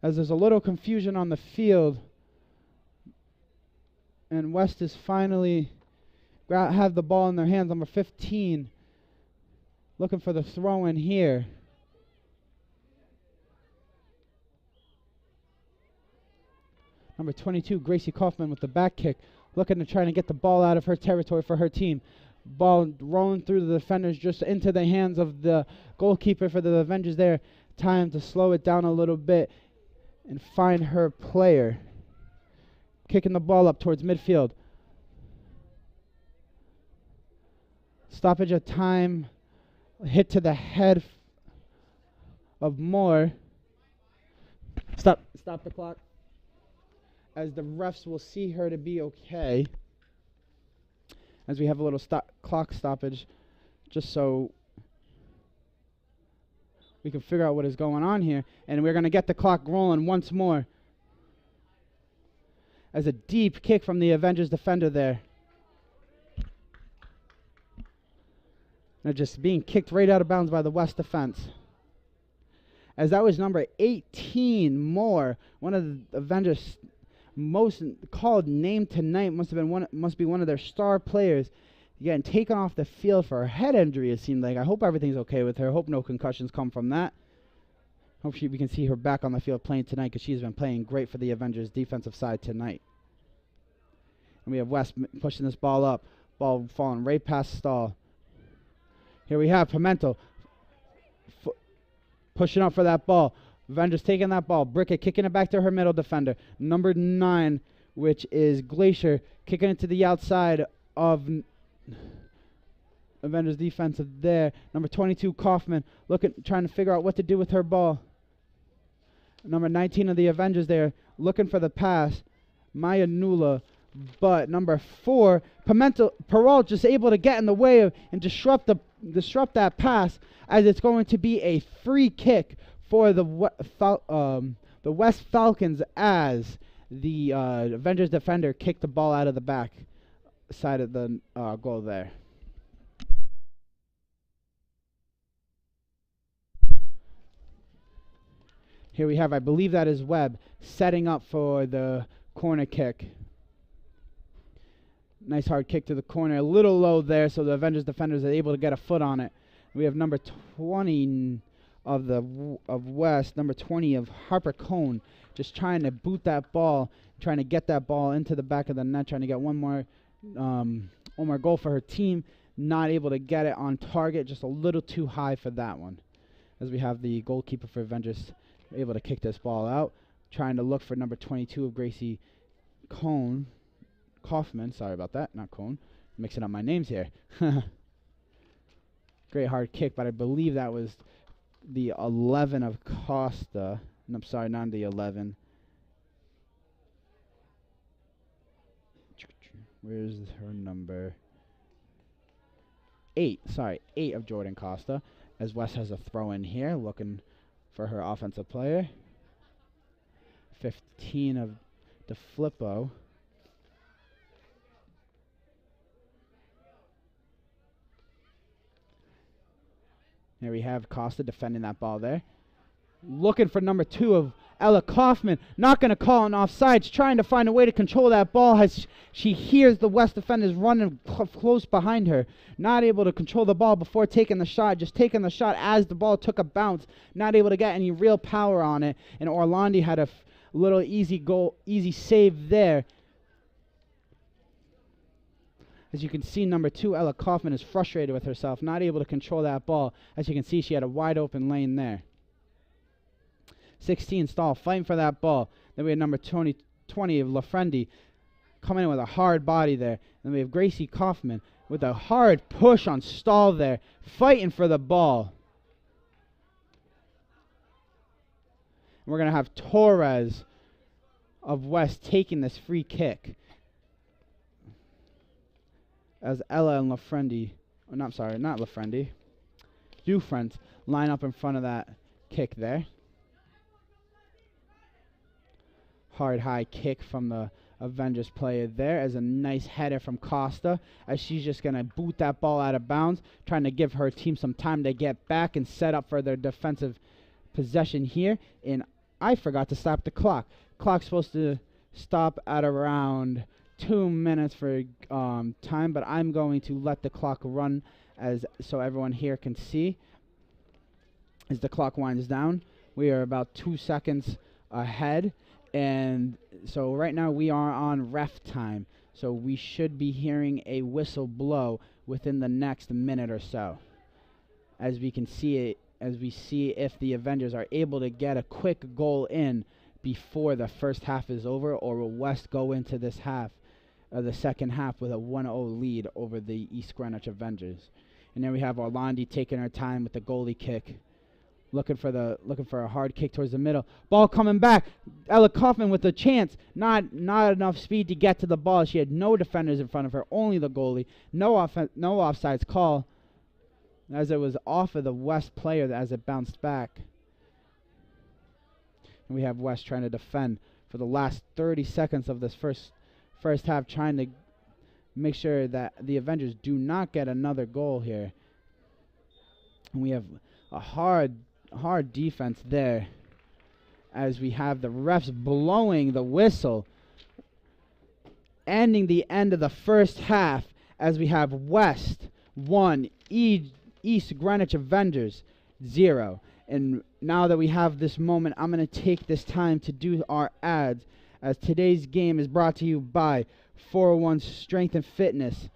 As there's a little confusion on the field. And West is finally have the ball in their hands. Number 15 looking for the throw in here. Number 22, Gracie Kaufman with the back kick, looking to try to get the ball out of her territory for her team. Ball rolling through the defenders just into the hands of the goalkeeper for the Avengers there. Time to slow it down a little bit and find her player. Kicking the ball up towards midfield. Stoppage of time. Hit to the head of Moore. Stop the clock. As the refs will see her to be okay. As we have a little clock stoppage. Just so we can figure out what is going on here. And we're going to get the clock rolling once more. As a deep kick from the Avengers defender there. They're just being kicked right out of bounds by the West defense. As that was number 18, Moore, one of the Avengers' most called name tonight, must be one of their star players. Getting taken off the field for a head injury, it seemed like. I hope everything's okay with her. Hope no concussions come from that. Hope we can see her back on the field playing tonight, because she's been playing great for the Avengers' defensive side tonight. And we have West pushing this ball up. Ball falling right past Stahl. Here we have Pimento pushing up for that ball. Avengers taking that ball. Brickett kicking it back to her middle defender. Number 9, which is Glacier, kicking it to the outside of Avengers defensive there. Number 22, Kaufman, trying to figure out what to do with her ball. Number 19 of the Avengers there, looking for the pass. Maya Nula. But number 4, Peralt just able to get in the way of and disrupt that pass, as it's going to be a free kick for the West Falcons, as the Avengers defender kicked the ball out of the back side of the goal there. Here we have, I believe that is Webb, setting up for the corner kick. Nice hard kick to the corner. A little low there, so the Avengers defenders are able to get a foot on it. We have number 20 of West, number 20 of Harper Cone, just trying to boot that ball, trying to get that ball into the back of the net, trying to get one more goal for her team. Not able to get it on target, just a little too high for that one. As we have the goalkeeper for Avengers able to kick this ball out, trying to look for number 22 of Gracie Kaufman, sorry about that, not Cone. Mixing up my names here. Great hard kick, but I believe that was the 11 of Costa. No, I'm sorry, not the 11. Where's her number? 8, sorry, 8 of Jordan Costa. As West has a throw in here, looking for her offensive player. 15 of DeFlippo. There we have Costa defending that ball there. Looking for number 2 of Ella Kaufman. Not going to call an offsides. Trying to find a way to control that ball as she hears the West defenders running close behind her. Not able to control the ball before taking the shot. Just taking the shot as the ball took a bounce. Not able to get any real power on it. And Orlandi had a little easy save there. As you can see, number 2, Ella Kaufman, is frustrated with herself, not able to control that ball. As you can see, she had a wide open lane there. 16, Stahl, fighting for that ball. Then we have number 20 of LaFrendi coming in with a hard body there. Then we have Gracie Kaufman with a hard push on Stahl there, fighting for the ball. And we're going to have Torres of West taking this free kick. As Ella and LaFrendi, not LaFrendi, Dufresne line up in front of that kick there. Hard high kick from the Avengers player there, as a nice header from Costa, as she's just going to boot that ball out of bounds, trying to give her team some time to get back and set up for their defensive possession here. And I forgot to stop the clock. Clock's supposed to stop at around 2 minutes for time, but I'm going to let the clock run so everyone here can see. As the clock winds down, we are about 2 seconds ahead, and so right now we are on ref time, so we should be hearing a whistle blow within the next minute or so, as we can see it, as we see if the Avengers are able to get a quick goal in before the first half is over, or will West go into this the second half with a 1-0 lead over the East Greenwich Avengers. And then we have Orlandi taking her time with the goalie kick, looking for a hard kick towards the middle. Ball coming back. Ella Kaufman with a chance. Not enough speed to get to the ball. She had no defenders in front of her, only the goalie. No offsides call. as it was off of the West player as it bounced back. And we have West trying to defend for the last 30 seconds of this first half, trying to make sure that the Avengers do not get another goal here. And we have a hard defense there, as we have the refs blowing the whistle, ending the end of the first half, as we have West 1, East Greenwich Avengers 0. And now that we have this moment, I'm going to take this time to do our ads, as today's game is brought to you by 401 Strength and Fitness.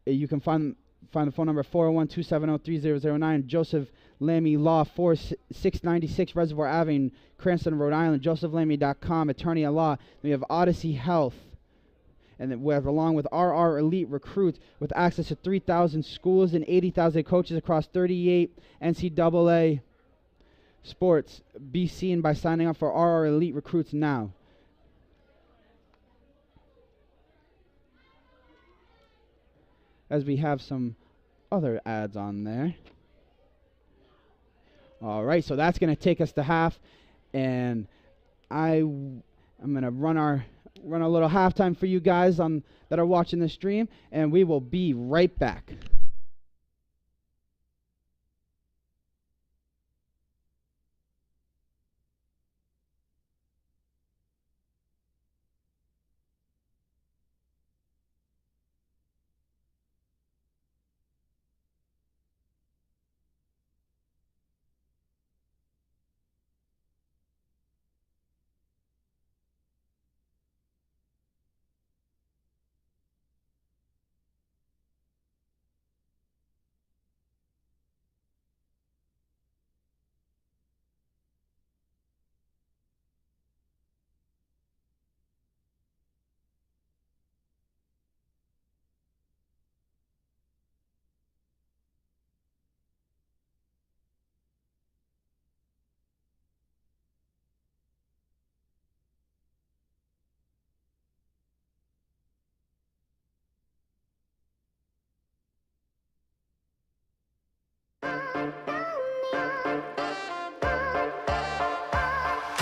You can find the phone number 401-270-3009. Joseph Lamy Law, 4696 Reservoir Avenue, Cranston, Rhode Island. JosephLamy.com, attorney at law. We have Odyssey Health, and then we have, along with RR Elite Recruits, with access to 3,000 schools and 80,000 coaches across 38 NCAA sports. Be seen by signing up for RR Elite Recruits now. As we have some other ads on there. All right, so that's going to take us to half, and I'm going to run a little halftime for you guys that are watching the stream, and we will be right back.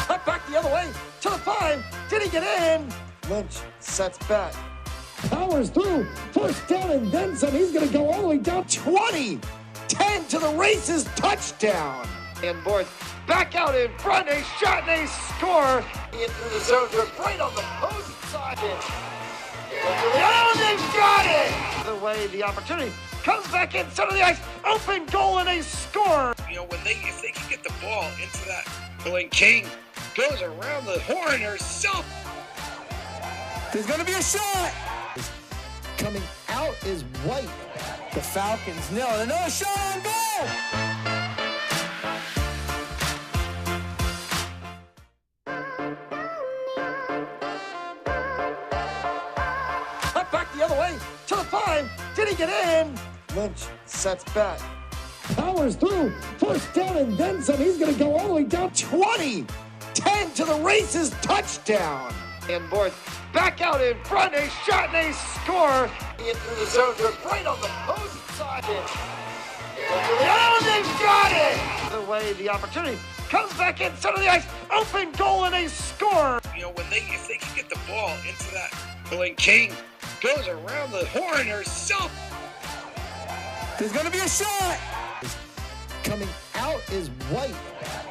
Cut back the other way to the 5. Did he get in? Lynch sets back. Powers through. First down and then some. He's going to go all the way down 20. 10 to the races. Touchdown. And Boards back out in front. A shot and a score. Into the zone. Right on the post side. Oh, they've got it. The way the opportunity comes back in center of the ice. Open goal and a score. You know, if they can get the ball into that, when King goes around the horn herself. There's going to be a shot. Coming out is White. The Falcons nail it. Another shot on goal. Cut back the other way to the 5. Did he get in? Lynch sets back. Powers through. First down and then some. He's going to go all the way down 20. 10 to the races. Touchdown. And Boards back out in front. A shot and a score. Into the zone. Right on the post side. Oh, they've got it. The way the opportunity comes back in center of the ice. Open goal and a score. You know, if they can get the ball into that, when King goes around the horn herself. There's going to be a shot. Coming out is White.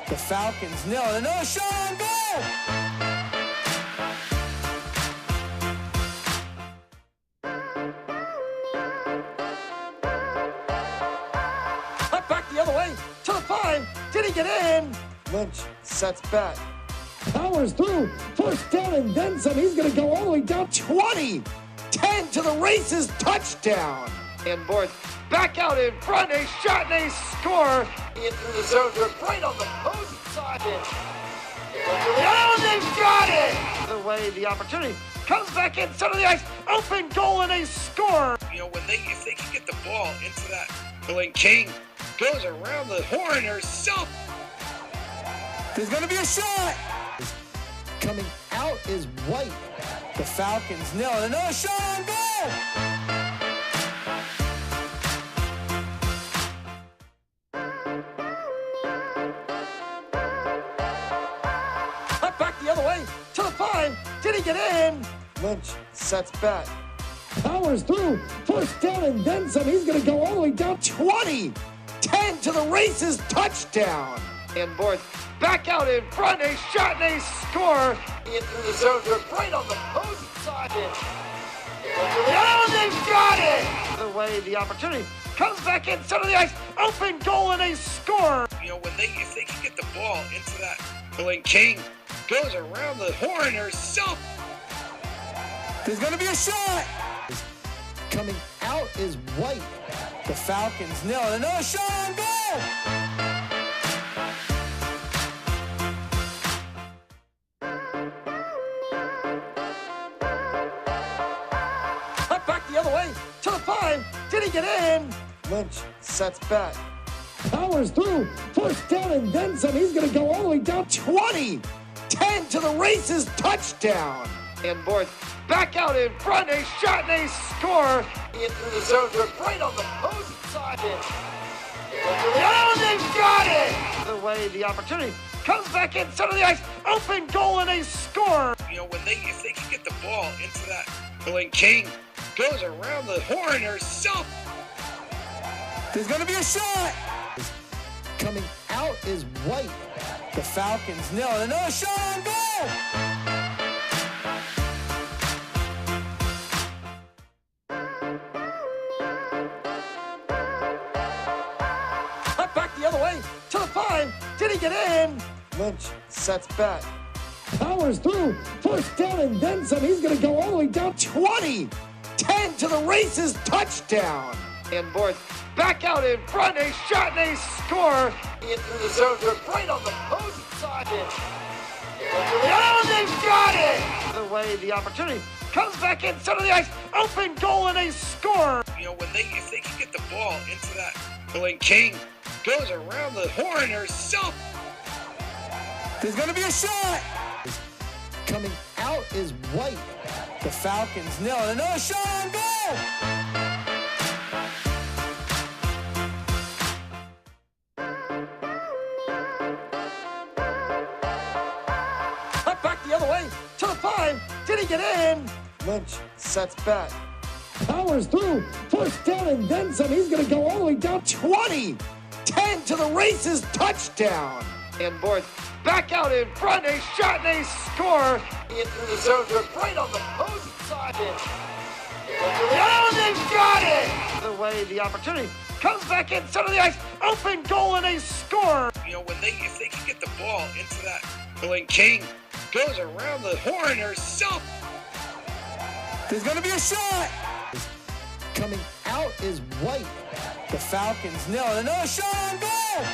The Falcons nail it. Another shot on goal. Cut back the other way to the 5. Did he get in? Lynch sets back. Powers through. First down and then some. He's going to go all the way down 20. 10 to the races. Touchdown. And Boards back out in front. A shot and a score. Into the zone. Right on the post side. Oh, they've got it. The way the opportunity comes back in center of the ice. Open goal and a score. You know, if they can get the ball into that, when King goes around the horn herself. There's going to be a shot. Coming out is White. The Falcons nail it. Another shot on goal. Did he get in? Lynch sets back. Powers through. First down and then some. He's going to go all the way down 20. 10 to the races. Touchdown. And boys back out in front. A shot and a score. In through the zone. They're right on the post side. Oh, they've got it. The way the opportunity comes back in center of the ice. Open goal and a score. You know, if they can get the ball into that, Billy King goes around the horn herself. There's going to be a shot. Coming out is White. The Falcons nail it. Another shot on goal. Cut back the other way to the 5. Did he get in? Lynch sets back. Powers through. First down and then some. He's going to go all the way down 20. 10 to the races. Touchdown. And boys back out in front. A shot and a score. In through the zone. They're right on the post side. Oh, they've got it. The way the opportunity comes back in center of the ice. Open goal and a score. You know, if they can get the ball into that, Billy King goes around the horn herself. There's going to be a shot. Coming out is White. The Falcons nail it. Another shot on goal. Cut back the other way to the 5. Did he get in? Lynch sets back. Powers through. First down and then some. He's going to go all the way down 20. 10 to the races. Touchdown. And boys back out in front. A shot and a score. In through the zone. They're right on the post side. Oh, they've got it. The way the opportunity comes back in center of the ice. Open goal and a score. You know, if they can get the ball into that, Billy King goes around the horn herself. There's going to be a shot. Coming out is White. The Falcons nail it. Another shot on goal. Cut back the other way to the 5. Did he get in? Lynch sets back. Powers through. First down and then some. He's going to go all the way down 20. 10 to the races. Touchdown. And boys back out in front. A shot and a score. In through the zone. They're right on the post side. Oh, they've got it. The way the opportunity comes back in center of the ice. Open goal and a score. You know, if they can get the ball into that, Billy King goes around the horn herself. There's going to be a shot. Coming out is White. The Falcons nail it. Another shot on goal.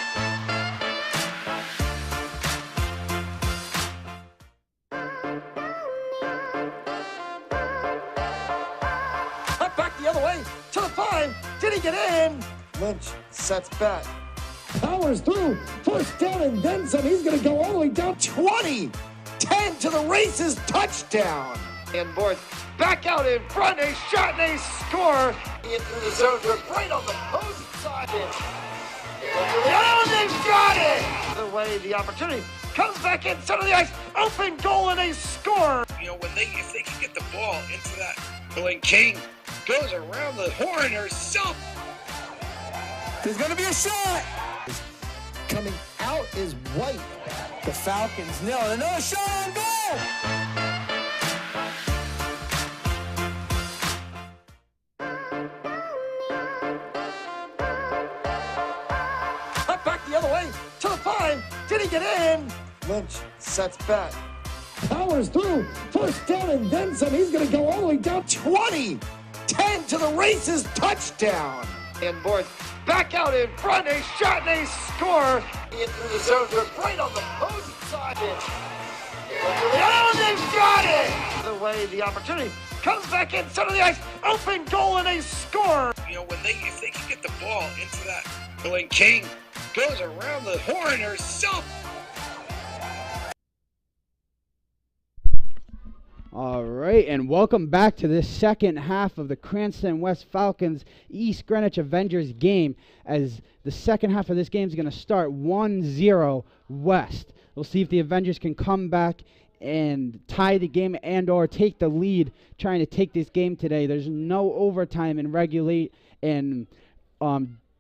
Cut back the other way to the 5. Did he get in? Lynch sets back. Powers through. First down and then some. He's going to go all the way down 20. 10 to the races. Touchdown. And boys back out in front. A shot and a score. In through the zone. They're right on the post side. Oh, they've got it. The way the opportunity comes back in center of the ice. Open goal and a score. You know, if they can get the ball into that, Billy King goes around the horn herself. There's going to be a shot. Coming out is White. The Falcons nail it. Another shot on goal. Cut back the other way to the 5. Did he get in? Lynch sets back. Powers through. First down and then some. He's going to go all the way down 20. 10 to the races. Touchdown. And boys back out in front. A shot and a score. In through the zone. They're right on the post side. Oh, they've got it. The way the opportunity comes back in center of the ice. Open goal and a score. You know, if they can get the ball into that, Billy King goes around the horn herself. All right, and welcome back to this second half of the Cranston West Falcons East Greenwich Avengers game, as the second half of this game is going to start 1-0 West. We'll see if the Avengers can come back and tie the game and or take the lead, trying to take this game today. There's no overtime in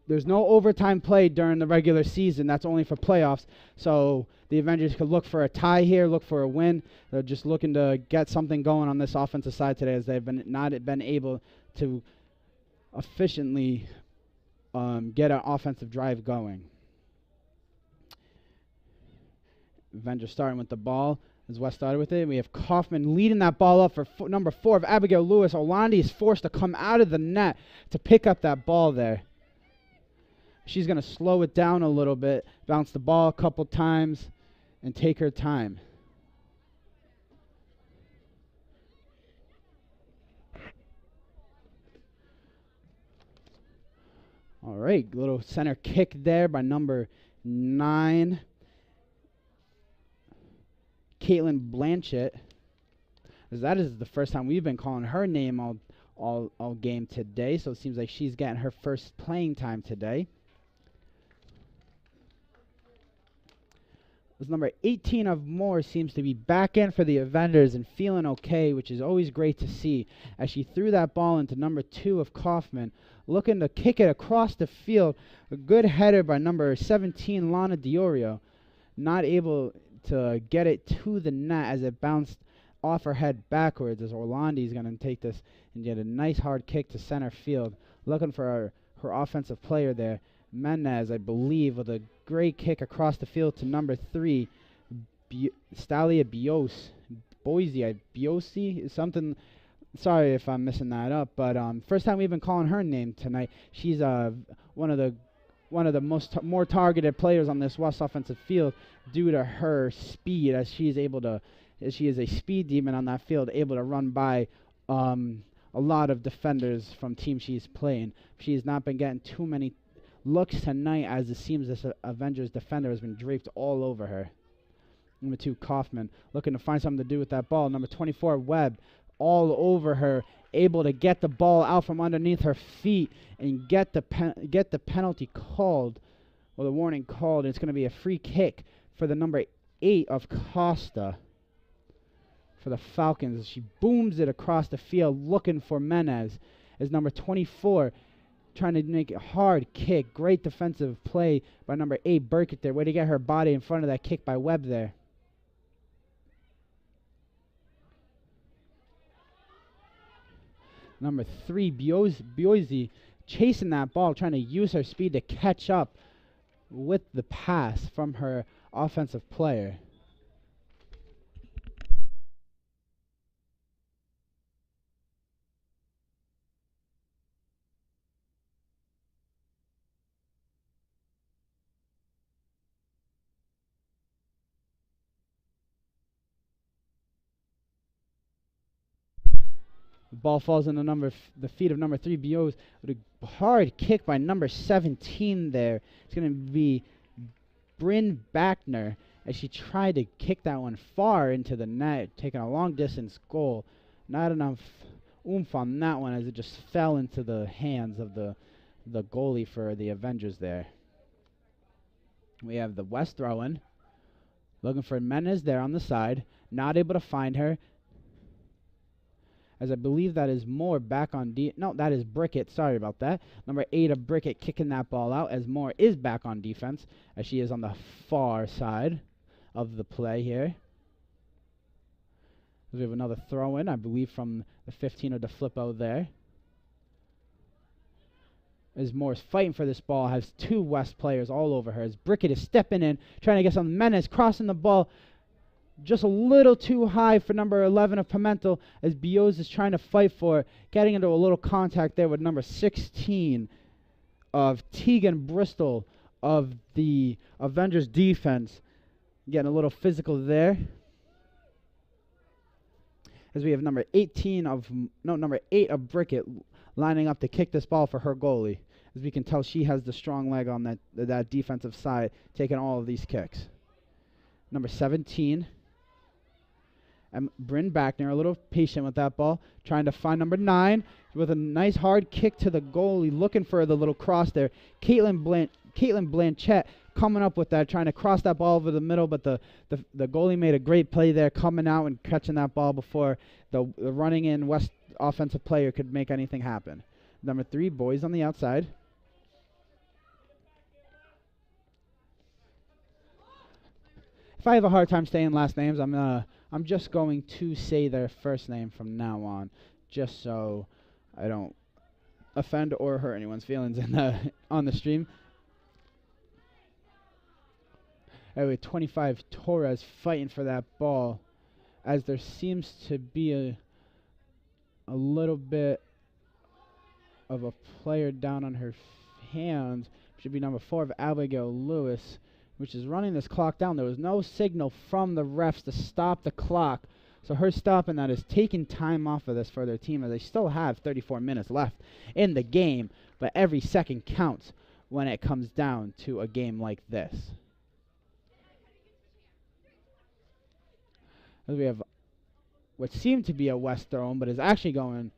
there's no overtime play during the regular season. That's only for playoffs. So the Avengers could look for a tie here, look for a win. They're just looking to get something going on this offensive side today, as they've not been able to efficiently get an offensive drive going. Avengers starting with the ball. As West started with it, we have Kaufman leading that ball up for number 4 of Abigail Lewis. Olandi is forced to come out of the net to pick up that ball there. She's going to slow it down a little bit, bounce the ball a couple times, and take her time. All right, little center kick there by number 9. Caitlin Blanchett, as that is the first time we've been calling her name all game today, so it seems like she's getting her first playing time today. As number 18 of Moore seems to be back in for the Avengers and feeling okay, which is always great to see, as she threw that ball into number 2 of Kaufman, looking to kick it across the field. A good header by number 17, Lana Diorio, not able to get it to the net as it bounced off her head backwards, as Orlandi is going to take this and get a nice hard kick to center field. Looking for her offensive player there, Menez, I believe, with a great kick across the field to number 3, Stalia Biosi, something. Sorry if I'm messing that up, but first time we've been calling her name tonight. She's one of the more targeted players on this West offensive field due to her speed, as she is a speed demon on that field, able to run by a lot of defenders from teams she's playing. She has not been getting too many looks tonight, as it seems this Avengers defender has been draped all over her. Number 2, Kaufman, looking to find something to do with that ball. Number 24, Webb, all over her, able to get the ball out from underneath her feet and get the penalty called, or the warning called. It's going to be a free kick for the number 8 of Costa for the Falcons. She booms it across the field looking for Menez, as number 24 trying to make a hard kick. Great defensive play by number 8, Burkett there. Way to get her body in front of that kick by Webb there. Number 3, Biosi, chasing that ball, trying to use her speed to catch up with the pass from her offensive player. The ball falls in the feet of number 3, Bios, with a hard kick by number 17 there. It's going to be Bryn Backner, as she tried to kick that one far into the net, taking a long distance goal. Not enough oomph on that one, as it just fell into the hands of the goalie for the Avengers there. We have the West throw-in, looking for Menez there on the side, not able to find her, as I believe that is Moore back on no, that is Brickett. Sorry about that. Number 8 of Brickett kicking that ball out, as Moore is back on defense, as she is on the far side of the play here. We have another throw-in, I believe, from the 15 of the flip-out there. As Moore's fighting for this ball, has 2 West players all over her, as Brickett is stepping in, trying to get some Menez, crossing the ball just a little too high for number 11 of Pimentel, as Bios is trying to fight for it, getting into a little contact there with number 16 of Tegan Bristol of the Avengers defense, getting a little physical there. As we have number 8 of Brickett lining up to kick this ball for her goalie. As we can tell, she has the strong leg on that defensive side, taking all of these kicks. Number 17, Bryn Backner, a little patient with that ball, trying to find number 9 with a nice hard kick to the goalie, looking for the little cross there. Caitlin Caitlin Blanchett coming up with that, trying to cross that ball over the middle, but the goalie made a great play there, coming out and catching that ball before the running in West offensive player could make anything happen. Number 3, boys on the outside. If I have a hard time saying last names, I'm just going to say their first name from now on, just so I don't offend or hurt anyone's feelings on the stream. Anyway, 25 Torres fighting for that ball, as there seems to be a little bit of a player down on her hands. Should be number 4 of Abigail Lewis, which is running this clock down. There was no signal from the refs to stop the clock, so her stopping that is taking time off of this for their team, as they still have 34 minutes left in the game, but every second counts when it comes down to a game like this. As we have what seemed to be a West throw-in, but is actually going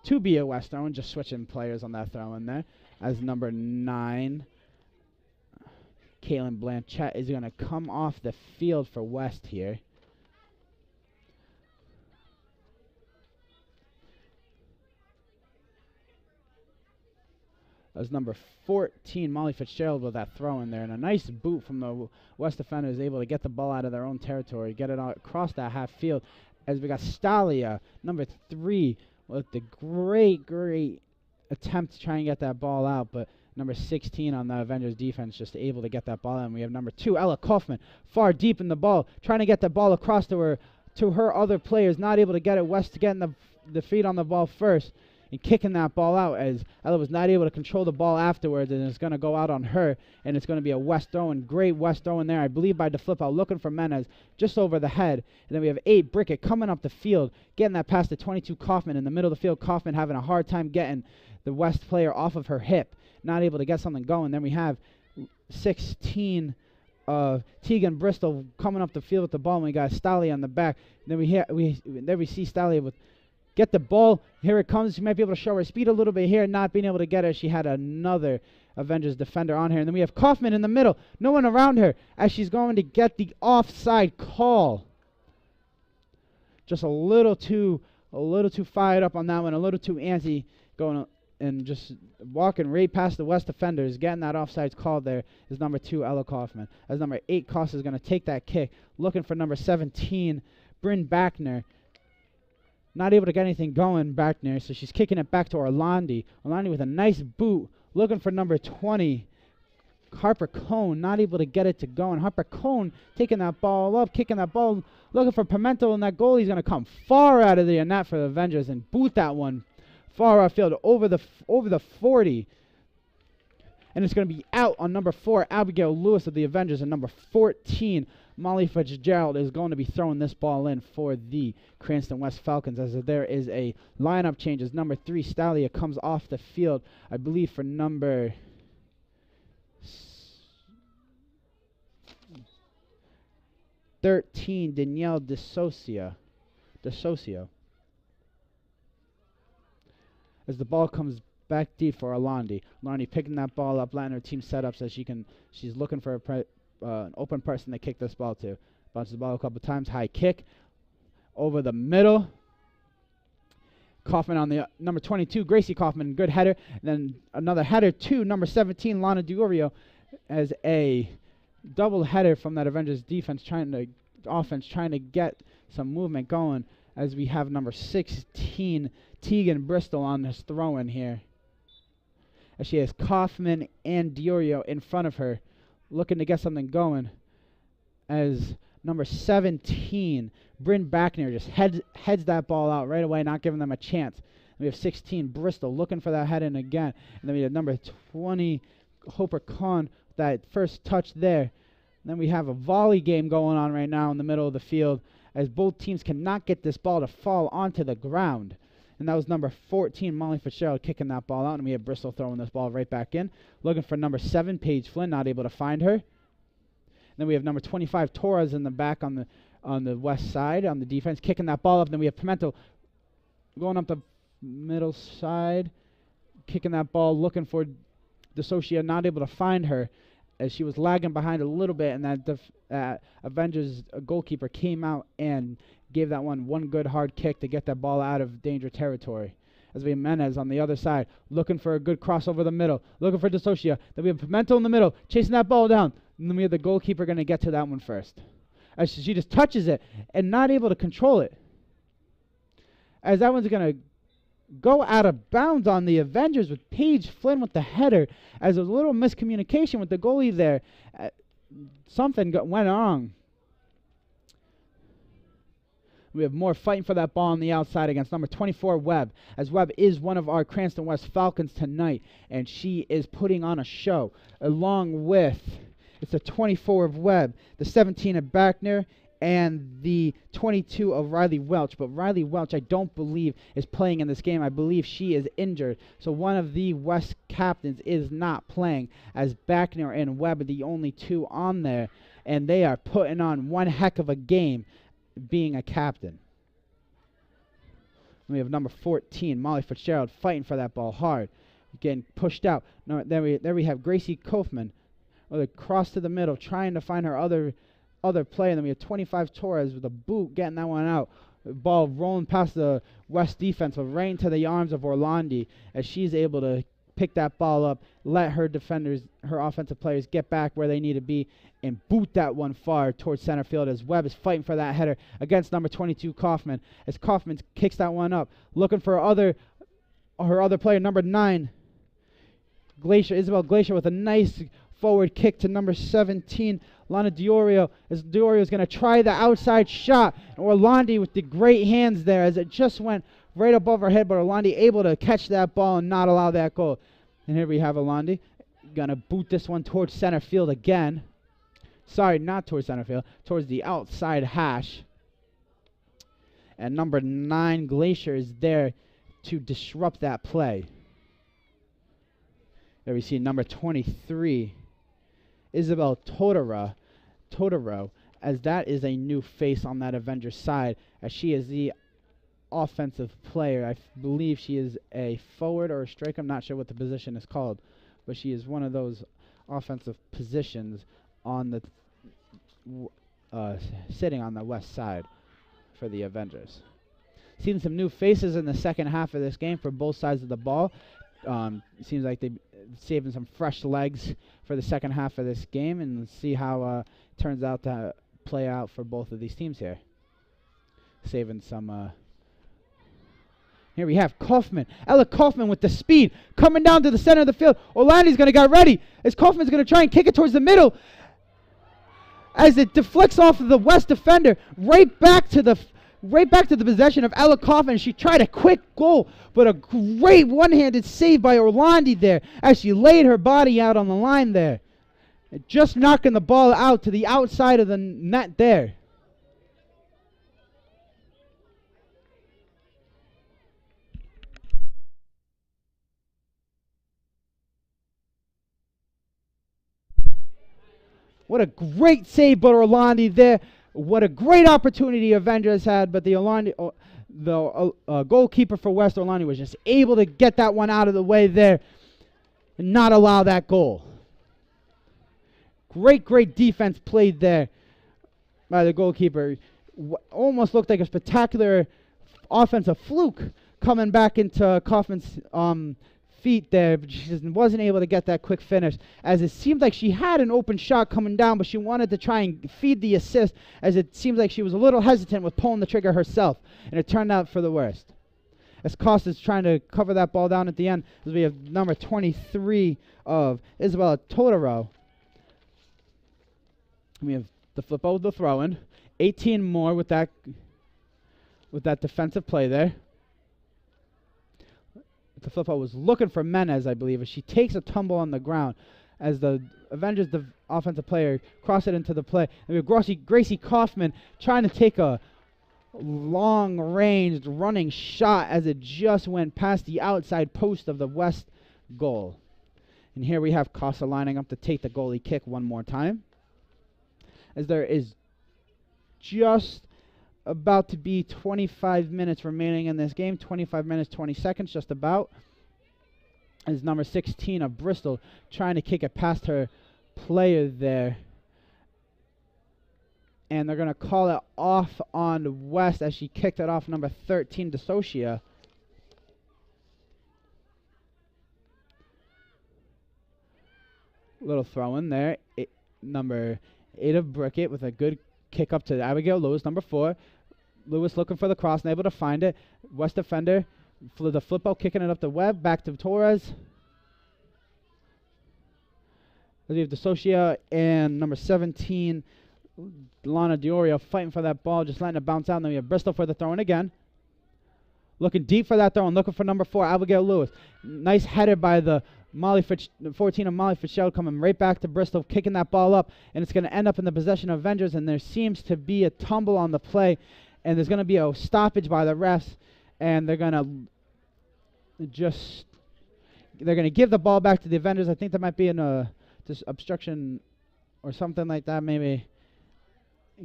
to be a West throw-in, just switching players on that throw-in there, as number 9, Caitlin Blanchett, is going to come off the field for West here. As number 14, Molly Fitzgerald, with that throw in there. And a nice boot from the West defender, is able to get the ball out of their own territory, get it across that half field. As we got Stalia, number 3, with the great attempt to try and get that ball out. But number 16 on the Avengers defense just able to get that ball out. And we have number 2, Ella Kaufman, far deep in the ball, trying to get the ball across to her other players. Not able to get it. West getting the feet on the ball first and kicking that ball out, as Ella was not able to control the ball afterwards, and it's going to go out on her, and it's going to be a West throw-in. Great West throw-in there, I believe, by the flip out, looking for Menez just over the head. And then we have 8, Brickett, coming up the field, getting that past the 22, Kaufman, in the middle of the field. Kaufman having a hard time getting the West player off of her hip, not able to get something going. Then we have 16, Tegan Bristol coming up the field with the ball, and we got Stalia on the back. And then we see Stalia with get the ball. Here it comes. She might be able to show her speed a little bit here, not being able to get her. She had another Avengers defender on her. And then we have Kaufman in the middle, no one around her, as she's going to get the offside call. Just a little too fired up on that one, a little too antsy, going and just walking right past the West defenders, getting that offside call. There is number 2, Ella Kaufman. As number 8, Costa, is going to take that kick, looking for number 17, Bryn Backner. Not able to get anything going back there, so she's kicking it back to Orlandi. Orlandi with a nice boot, looking for number 20, Harper Cone, not able to get it to go. And Harper Cone taking that ball up, kicking that ball, looking for Pimento, and that goalie's going to come far out of the net for the Avengers and boot that one far outfield over the 40. And it's going to be out on number 4, Abigail Lewis of the Avengers, and number 14, Molly Fitzgerald, is going to be throwing this ball in for the Cranston West Falcons, as there is a lineup change. As number 3, Stalia, comes off the field, I believe, for number 13, Danielle DeSocio. As the ball comes back deep for Orlandi. Orlandi picking that ball up, letting her team set up so she's looking for an open person to kick this ball to. Bounces the ball a couple times. High kick over the middle. Kaufman on the number 22, Gracie Kaufman, good header. And then another header to number 17, Lana DiOrio, as a double header from that Avengers defense trying to get some movement going, as we have number 16, Tegan Bristol, on this throw-in here. As she has Kaufman and DiOrio in front of her, looking to get something going, as number 17, Bryn Backner, just heads that ball out right away, not giving them a chance. And we have 16, Bristol, looking for that head in again. And then we have number 20, Hoper Khan, that first touch there. And then we have a volley game going on right now in the middle of the field, as both teams cannot get this ball to fall onto the ground. And that was number 14, Molly Fitzgerald, kicking that ball out. And we have Bristol throwing this ball right back in. Looking for number 7, Paige Flynn, not able to find her. And then we have number 25, Torres, in the back on the west side on the defense, kicking that ball up. And then we have Pimento going up the middle side, kicking that ball, looking for DeSocia not able to find her as she was lagging behind a little bit, and that Avengers goalkeeper came out and gave that one good hard kick to get that ball out of danger territory. As we have Menez on the other side, looking for a good cross over the middle, looking for DeSocia. Then we have Pimento in the middle, chasing that ball down. And then we have the goalkeeper going to get to that one first. As she just touches it and not able to control it. As that one's going to go out of bounds on the Avengers with Paige Flynn with the header. As a little miscommunication with the goalie there. Something went wrong. We have more fighting for that ball on the outside against number 24, Webb. As Webb is one of our Cranston West Falcons tonight. And she is putting on a show. Along with, it's the 24 of Webb, the 17 of Backner, and the 22 of Riley Welch. But Riley Welch, I don't believe, is playing in this game. I believe she is injured. So one of the West captains is not playing, as Backner and Webb are the only two on there. And they are putting on one heck of a game being a captain. We have number 14, Molly Fitzgerald, fighting for that ball hard. Getting pushed out. No, there we have Gracie Kaufman. With a cross to the middle, trying to find her other play. And then we have 25 Torres with a boot getting that one out. The ball rolling past the West defense, but right into the arms of Orlandi as she's able to pick that ball up, let her defenders, her offensive players get back where they need to be, and boot that one far towards center field as Webb is fighting for that header against number 22 Kaufman. As Kaufman kicks that one up, looking for her other player, number 9, Isabel Glacier, with a nice forward kick to number 17, Lana Diorio, as Diorio is going to try the outside shot. And Orlandi with the great hands there as it just went right above her head, but Orlandi able to catch that ball and not allow that goal. And here we have Orlandi going to boot this one towards center field again. Sorry, not towards center field, towards the outside hash. And number 9, Glacier, is there to disrupt that play. There we see number 23, Isabel Totoro, as that is a new face on that Avengers side, as she is the offensive player. I believe she is a forward or a striker. I'm not sure what the position is called, but she is one of those offensive positions on the sitting on the west side for the Avengers. Seen some new faces in the second half of this game for both sides of the ball. It seems like they're saving some fresh legs for the second half of this game, and let's see how it turns out to play out for both of these teams here. Saving some. Here we have Kaufman. Ella Kaufman with the speed coming down to the center of the field. Orlandi's going to get ready as Kaufman's going to try and kick it towards the middle as it deflects off of the West defender right back to the possession of Ella Kaufman. She tried a quick goal, but a great one-handed save by Orlandi there as she laid her body out on the line there. Just knocking the ball out to the outside of the net there. What a great save by Orlandi there. What a great opportunity Avengers had, but the goalkeeper for West, Orlandi, was just able to get that one out of the way there and not allow that goal. Great defense played there by the goalkeeper. Almost looked like a spectacular offensive fluke coming back into Kaufman's feet there, but she just wasn't able to get that quick finish, as it seemed like she had an open shot coming down, but she wanted to try and feed the assist, as it seems like she was a little hesitant with pulling the trigger herself, and it turned out for the worst. As Costa's trying to cover that ball down at the end, as we have number 23 of Isabella Totoro. We have the flip over the throw-in, 18 more with that defensive play there. The flip was looking for Menez, I believe, as she takes a tumble on the ground as the Avengers, the offensive player, cross it into the play. And we have Gracie Kaufman trying to take a long-ranged running shot as it just went past the outside post of the West goal. And here we have Costa lining up to take the goalie kick one more time, as there is just about to be 25 minutes remaining in this game. 25 minutes, 20 seconds, just about. Is number 16 of Bristol trying to kick it past her player there. And they're going to call it off on West as she kicked it off number 13, DeSocia. Little throw in there. Number 8 of Brickett with a good kick up to Abigail Lewis. Number 4, Lewis looking for the cross and able to find it. West defender, the flip out, kicking it up the web. Back to Torres. We have DeSocia and number 17, Lana Diorio, fighting for that ball, just letting it bounce out. And then we have Bristol for the throw in again. Looking deep for that throw and looking for number 4, Abigail Lewis. Nice header by the 14 of Molly Fitzgerald, coming right back to Bristol, kicking that ball up. And it's going to end up in the possession of Avengers. And there seems to be a tumble on the play. And there's going to be a stoppage by the refs. And they're going to give the ball back to the Avengers. I think there might be an obstruction or something like that, maybe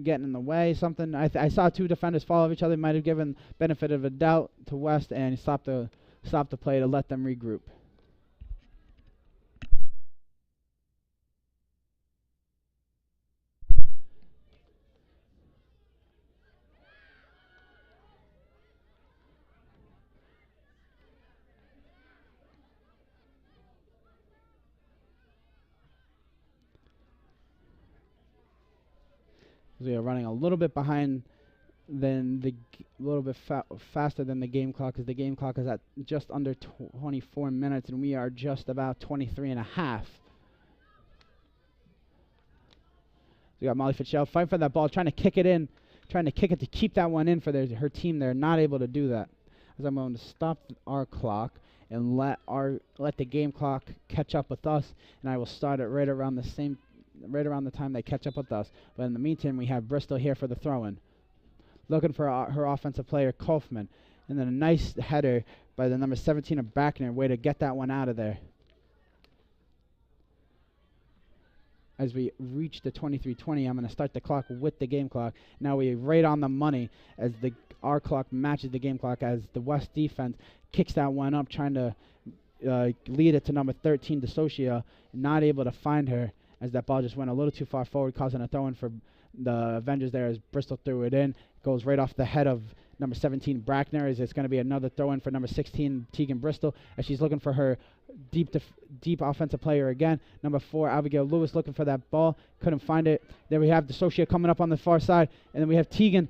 getting in the way, something. I saw 2 defenders follow each other. Might have given benefit of a doubt to West, and he stopped the play to let them regroup. We are running a little bit behind faster than the game clock, because the game clock is at just under 24 minutes, and we are just about 23 and a half. So we got Molly Fitzgerald fighting for that ball, trying to kick it in, trying to kick it to keep that one in for her team. They're not able to do that. As I'm going to stop our clock and let the game clock catch up with us, and I will start it right around the time they catch up with us. But in the meantime, we have Bristol here for the throw-in. Looking for her offensive player, Kaufman. And then a nice header by the number 17 of Brackner. Way to get that one out of there. As we reach the 23:20, I'm going to start the clock with the game clock. Now we're right on the money as our clock matches the game clock, as the West defense kicks that one up, trying to lead it to number 13, DeSocia. Not able to find her, as that ball just went a little too far forward, causing a throw-in for the Avengers there as Bristol threw it in. Goes right off the head of number 17, Brackner, as it's going to be another throw-in for number 16, Tegan Bristol, as she's looking for her deep offensive player again. Number 4, Abigail Lewis, looking for that ball. Couldn't find it. There we have DeSocia coming up on the far side, and then we have Tegan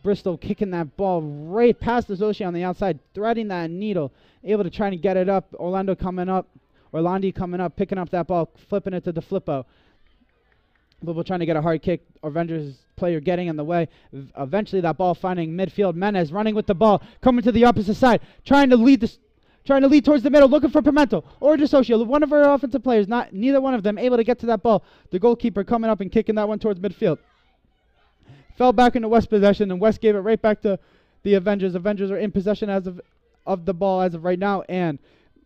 Bristol kicking that ball right past DeSocia on the outside, threading that needle, able to try to get it up. Orlandi coming up, picking up that ball, flipping it to the flippo. Flippo trying to get a hard kick. Avengers player getting in the way. Eventually that ball finding midfield. Menez running with the ball, coming to the opposite side, trying to lead towards the middle, looking for Pimento or DeSocia. One of our offensive players, neither one of them able to get to that ball. The goalkeeper coming up and kicking that one towards midfield. Fell back into West possession, and West gave it right back to the Avengers. Avengers are in possession of the ball as of right now, and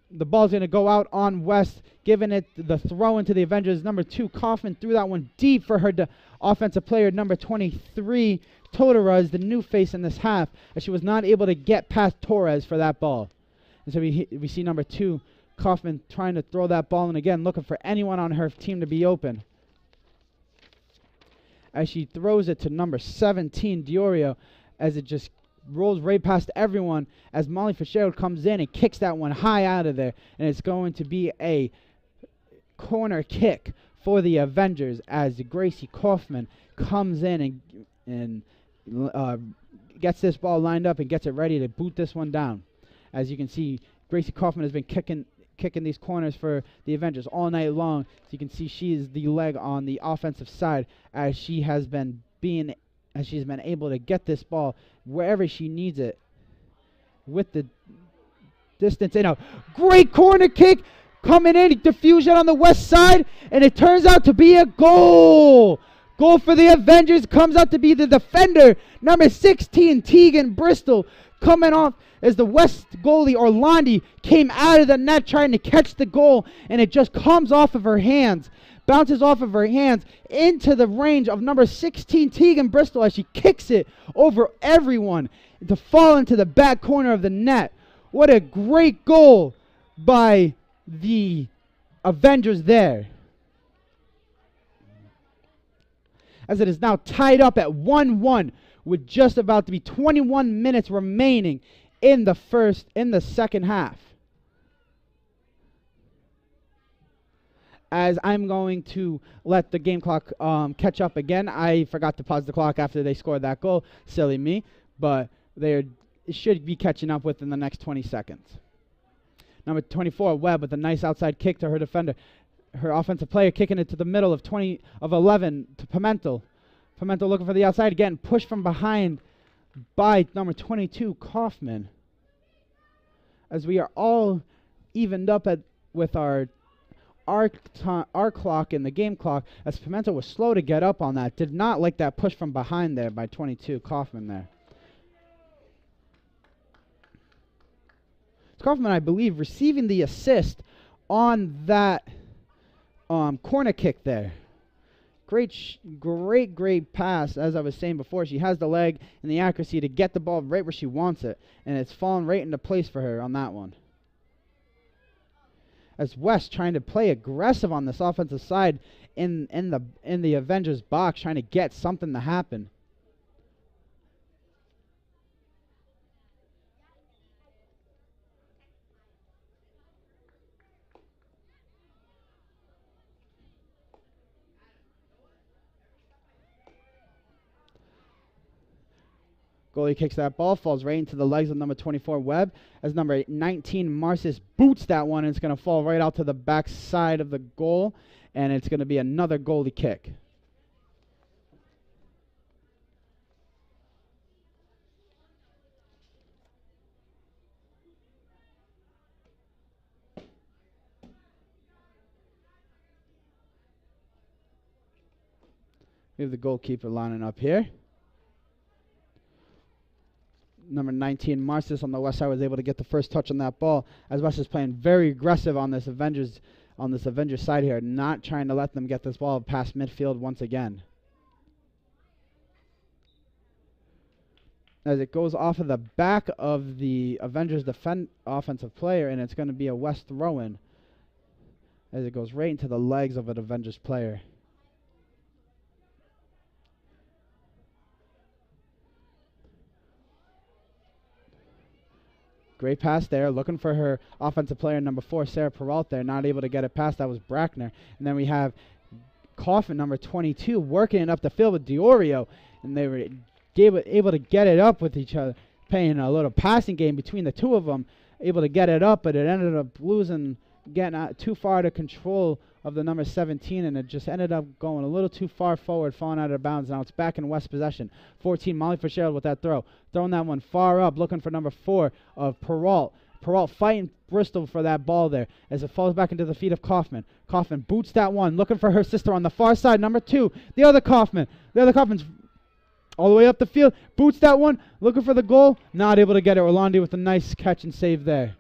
the ball's going to go out on West, giving it the throw into the Avengers. Number 2, Kaufman, threw that one deep for her offensive player. Number 23, Todora, is the new face in this half, as she was not able to get past Torres for that ball. And so we see number 2, Kaufman, trying to throw that ball in again, looking for anyone on her team to be open. As she throws it to number 17, Diorio, as it just rolls right past everyone, as Molly Fitzgerald comes in and kicks that one high out of there. And it's going to be a corner kick for the Avengers, as Gracie Kaufman comes in and gets this ball lined up and gets it ready to boot this one down. As you can see, Gracie Kaufman has been kicking these corners for the Avengers all night long. So you can see she is the leg on the offensive side, as she has been able to get this ball wherever she needs it with the distance. And a great corner kick coming in, diffusion on the West side, and it turns out to be a goal. Goal for the Avengers, comes out to be the defender, number 16, Tegan Bristol, coming off as the West goalie, Orlandi, came out of the net trying to catch the goal, and it just comes off of her hands. Bounces off of her hands into the range of number 16, Tegan Bristol, as she kicks it over everyone to fall into the back corner of the net. What a great goal by the Avengers there. As it is now tied up at 1-1 with just about to be 21 minutes remaining in the second half. As I'm going to let the game clock catch up again. I forgot to pause the clock after they scored that goal. Silly me. But it should be catching up within the next 20 seconds. Number 24, Webb, with a nice outside kick to her defender. Her offensive player kicking it to the middle of 11 to Pimentel. Pimentel looking for the outside again, pushed from behind by number 22, Kaufman. As we are all evened up with our clock and the game clock, as Pimentel was slow to get up on that. Did not like that push from behind there by 22, Kaufman there. It's Kaufman, I believe, receiving the assist on that corner kick there. Great pass, as I was saying before. She has the leg and the accuracy to get the ball right where she wants it, and it's fallen right into place for her on that one. As West trying to play aggressive on this offensive side in the Avengers box, trying to get something to happen. Goalie kicks that ball, falls right into the legs of number 24, Webb, as number 19, Marcis, boots that one, and it's going to fall right out to the back side of the goal, and it's going to be another goalie kick. We have the goalkeeper lining up here. Number 19, Marcis on the west side was able to get the first touch on that ball, as West is playing very aggressive on this Avengers side here, not trying to let them get this ball past midfield once again. As it goes off of the back of the Avengers offensive player, and it's going to be a West throw-in, as it goes right into the legs of an Avengers player. Great pass there, looking for her offensive player, number 4, Sarah Peralt there, not able to get it past. That was Brackner. And then we have Kaufman, number 22, working it up the field with Diorio, and they were able to get it up with each other, playing a little passing game between the two of them, able to get it up, but it ended up getting out too far out of control of the number 17, and it just ended up going a little too far forward, falling out of bounds. Now it's back in West possession. 14, Molly Fitzgerald with that throw. Throwing that one far up, looking for number 4 of Peralt. Peralt fighting Bristol for that ball there as it falls back into the feet of Kaufman. Kaufman boots that one, looking for her sister on the far side, number 2, the other Kaufman. The other Kaufman's all the way up the field, boots that one, looking for the goal, not able to get it. Orlandi with a nice catch and save there.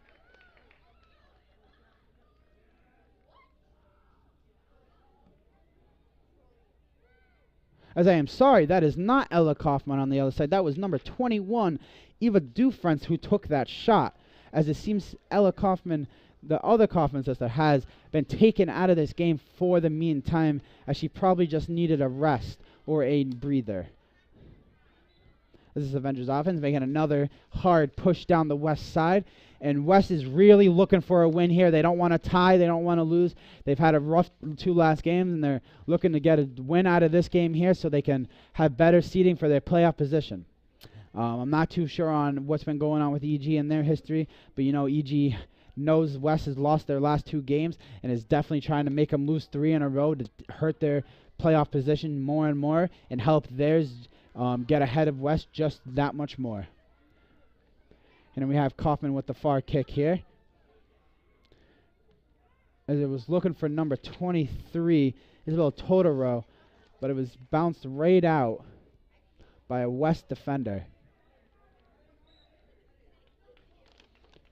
As I am sorry, that is not Ella Kaufman on the other side. That was number 21, Eva Dufresne, who took that shot. As it seems Ella Kaufman, the other Kaufman sister, has been taken out of this game for the meantime, as she probably just needed a rest or a breather. This is Avengers offense making another hard push down the West side. And West is really looking for a win here. They don't want to tie. They don't want to lose. They've had a rough 2 last games, and they're looking to get a win out of this game here so they can have better seeding for their playoff position. I'm not too sure on what's been going on with EG in their history, but you know EG knows West has lost their last 2 games and is definitely trying to make them lose 3 in a row to hurt their playoff position more and more and help theirs get ahead of West just that much more. And then we have Kaufman with the far kick here. As it was looking for number 23, Isabel Totoro, but it was bounced right out by a West defender.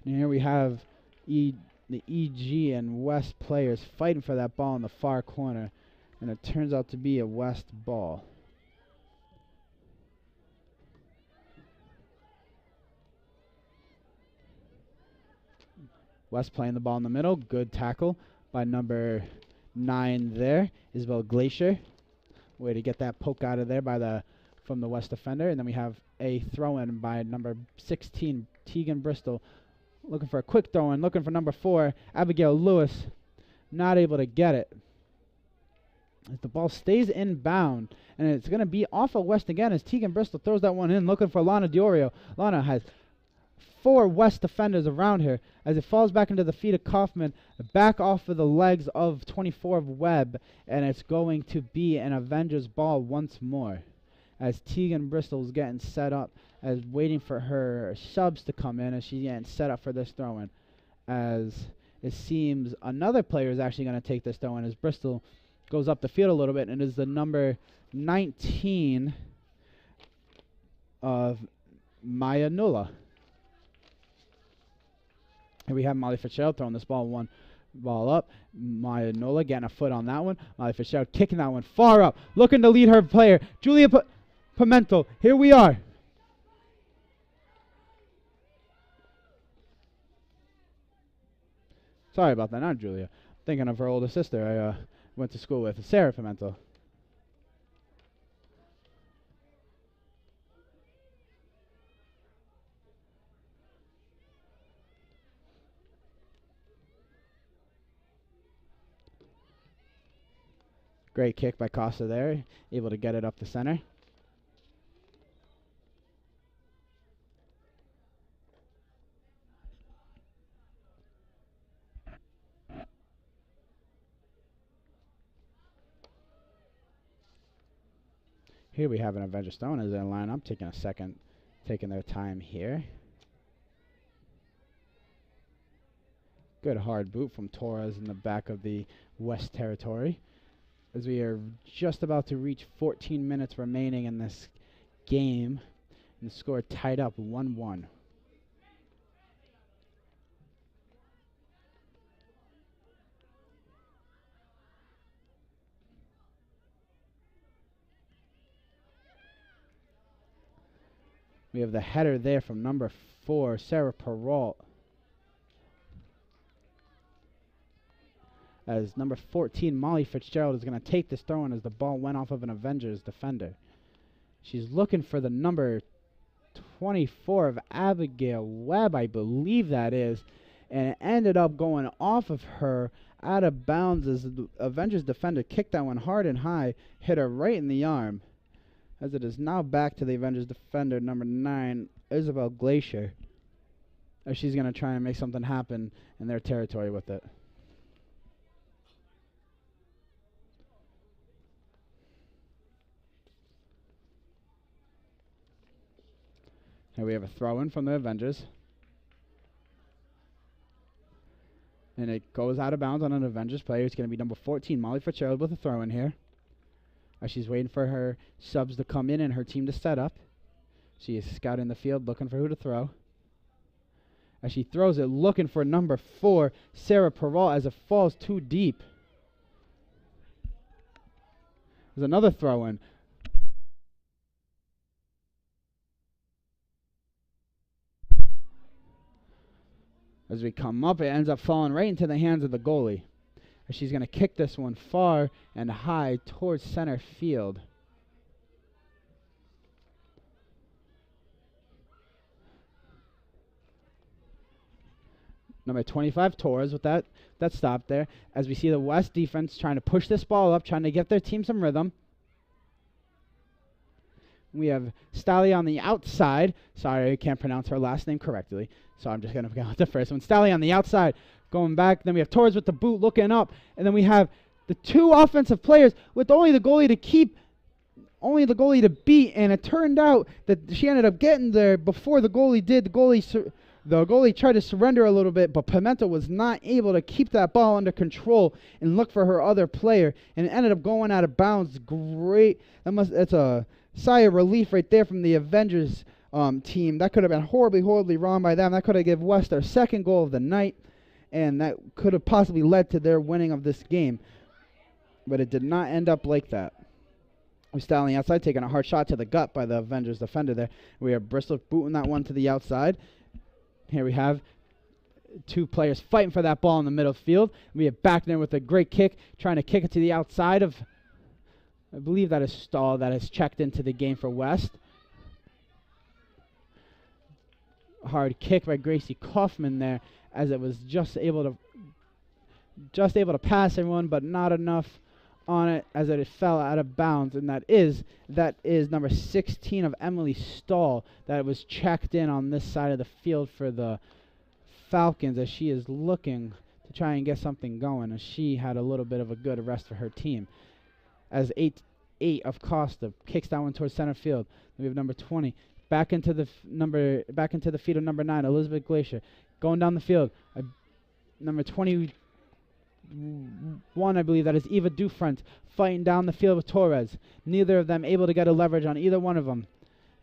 And here we have the EG and West players fighting for that ball in the far corner. And it turns out to be a West ball. West playing the ball in the middle. Good tackle by number 9 there, Isabel Glacier. Way to get that poke out of there from the West defender. And then we have a throw-in by number 16, Tegan Bristol. Looking for a quick throw-in, looking for number 4, Abigail Lewis. Not able to get it. As the ball stays inbound, and it's going to be off of West again as Tegan Bristol throws that one in, looking for Lana Diorio. Lana has 4 West defenders around her as it falls back into the feet of Kaufman, back off of the legs of 24 of Webb, and it's going to be an Avengers ball once more as Tegan Bristol is getting set up, as waiting for her subs to come in as she's getting set up for this throw-in. As it seems another player is actually going to take this throw-in as Bristol goes up the field a little bit, and is the number 19 of Maya Nulla. Here we have Molly Fitzgerald throwing this ball up. Maya Nulla getting a foot on that one. Molly Fitzgerald kicking that one far up, looking to lead her player, Julia Pimento. Here we are. Sorry about that, not Julia. Thinking of her older sister I went to school with, Sarah Pimento. Great kick by Costa there, able to get it up the center. Here we have an Avenger Stone as they line up, taking a second, taking their time here. Good hard boot from Torres in the back of the West territory. As we are just about to reach 14 minutes remaining in this game, and the score tied up 1-1. We have the header there from number 4, Sarah Perrault. As number 14, Molly Fitzgerald, is going to take this throw-in as the ball went off of an Avengers defender. She's looking for the number 24 of Abigail Webb, I believe that is. And it ended up going off of her out of bounds as the Avengers defender kicked that one hard and high, hit her right in the arm. As it is now back to the Avengers defender, number 9, Isabel Glacier. As she's going to try and make something happen in their territory with it. Here we have a throw-in from the Avengers. And it goes out of bounds on an Avengers player. It's going to be number 14, Molly Fitzgerald, with a throw-in here. As she's waiting for her subs to come in and her team to set up. She is scouting the field, looking for who to throw. As she throws it, looking for number 4, Sarah Perrault, as it falls too deep. There's another throw-in. As we come up, it ends up falling right into the hands of the goalie. As she's going to kick this one far and high towards center field. Number 25, Torres, with that stop there. As we see the West defense trying to push this ball up, trying to get their team some rhythm. We have Stally on the outside. Sorry, I can't pronounce her last name correctly, so I'm just going to go with the first one. Stally on the outside, going back. Then we have Torres with the boot, looking up. And then we have the 2 offensive players with only the goalie to beat. And it turned out that she ended up getting there before the goalie did. The goalie tried to surrender a little bit, but Pimento was not able to keep that ball under control and look for her other player. And it ended up going out of bounds. Great. That's a sigh of relief right there from the Avengers team. That could have been horribly wrong by them. That could have given West their second goal of the night, and that could have possibly led to their winning of this game. But it did not end up like that. We're styling outside, taking a hard shot to the gut by the Avengers defender there. We have Bristol booting that one to the outside. Here we have two players fighting for that ball in the middle field. We have back there with a great kick, trying to kick it to the outside of, I believe that is Stahl that has checked into the game for West. Hard kick by Gracie Kaufman there, as it was just able to pass everyone, but not enough on it as it fell out of bounds. And that is number 16 of Emily Stahl that was checked in on this side of the field for the Falcons, as she is looking to try and get something going, as she had a little bit of a good rest for her team. As 8 of Costa kicks that one towards center field. We have number 20 back into the feet of number 9, Elizabeth Glacier, going down the field. Number 21, I believe that is Eva Dufresne, fighting down the field with Torres. Neither of them able to get a leverage on either one of them,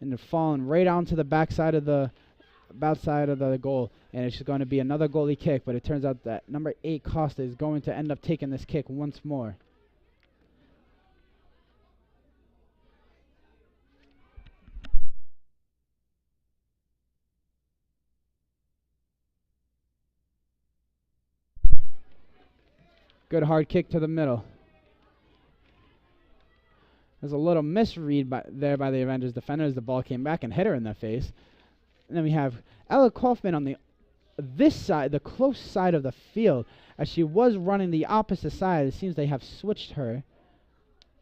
and they're falling right onto the backside of the goal, and it's going to be another goalie kick. But it turns out that number 8 Costa is going to end up taking this kick once more. Good hard kick to the middle. There's a little misread by the Avengers defender as the ball came back and hit her in the face. And then we have Ella Kaufman on this side, the close side of the field, as she was running the opposite side. It seems they have switched her.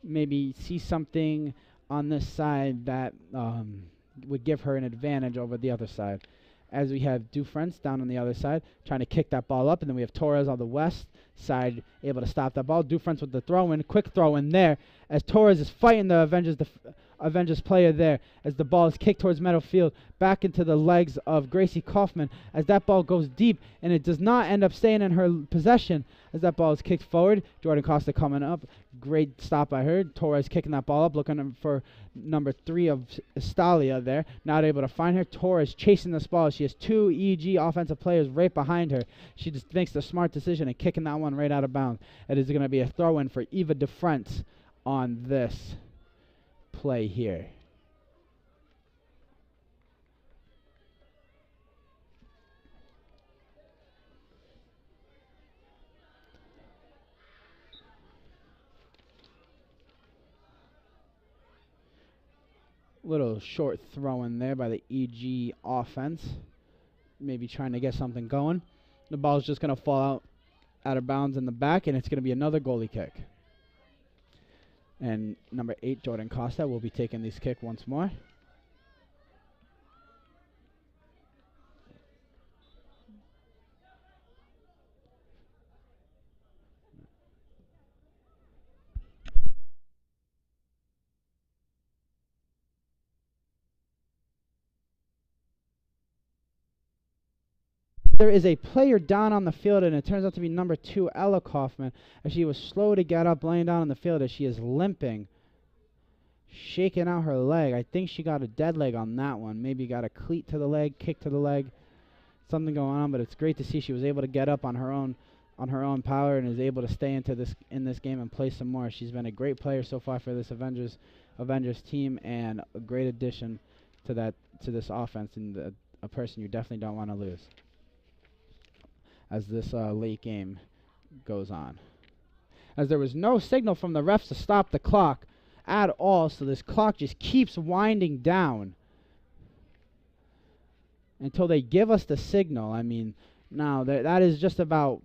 Maybe see something on this side that would give her an advantage over the other side. As we have Dufresne down on the other side, trying to kick that ball up. And then we have Torres on the west side, able to stop that ball. Dufresne with the throw-in, quick throw-in there, as Torres is fighting the Avengers player there, as the ball is kicked towards middle field, back into the legs of Gracie Kaufman, as that ball goes deep, and it does not end up staying in her possession, as that ball is kicked forward. Jordan Costa coming up, great stop by her. Torres kicking that ball up, looking for number 3 of Estalia there, not able to find her. Torres chasing this ball. She has 2 EG offensive players right behind her. She just makes the smart decision and kicking that one right out of bounds. It is going to be a throw-in for Eva Dufresne on this play here. Little short throw in there by the EG offense. Maybe trying to get something going. The ball's just going to fall out of bounds in the back, and it's going to be another goalie kick. And number 8, Jordan Costa, will be taking this kick once more. There is a player down on the field, and it turns out to be number 2, Ella Kaufman, as she was slow to get up, laying down on the field as she is limping, shaking out her leg. I think she got a dead leg on that one. Maybe got a cleat to the leg, kick to the leg, something going on. But it's great to see she was able to get up on her own power and is able to stay in this game and play some more. She's been a great player so far for this Avengers team, and a great addition to this offense, and a person you definitely don't want to lose as this late game goes on. As there was no signal from the refs to stop the clock at all, so this clock just keeps winding down until they give us the signal. I mean, now that is just about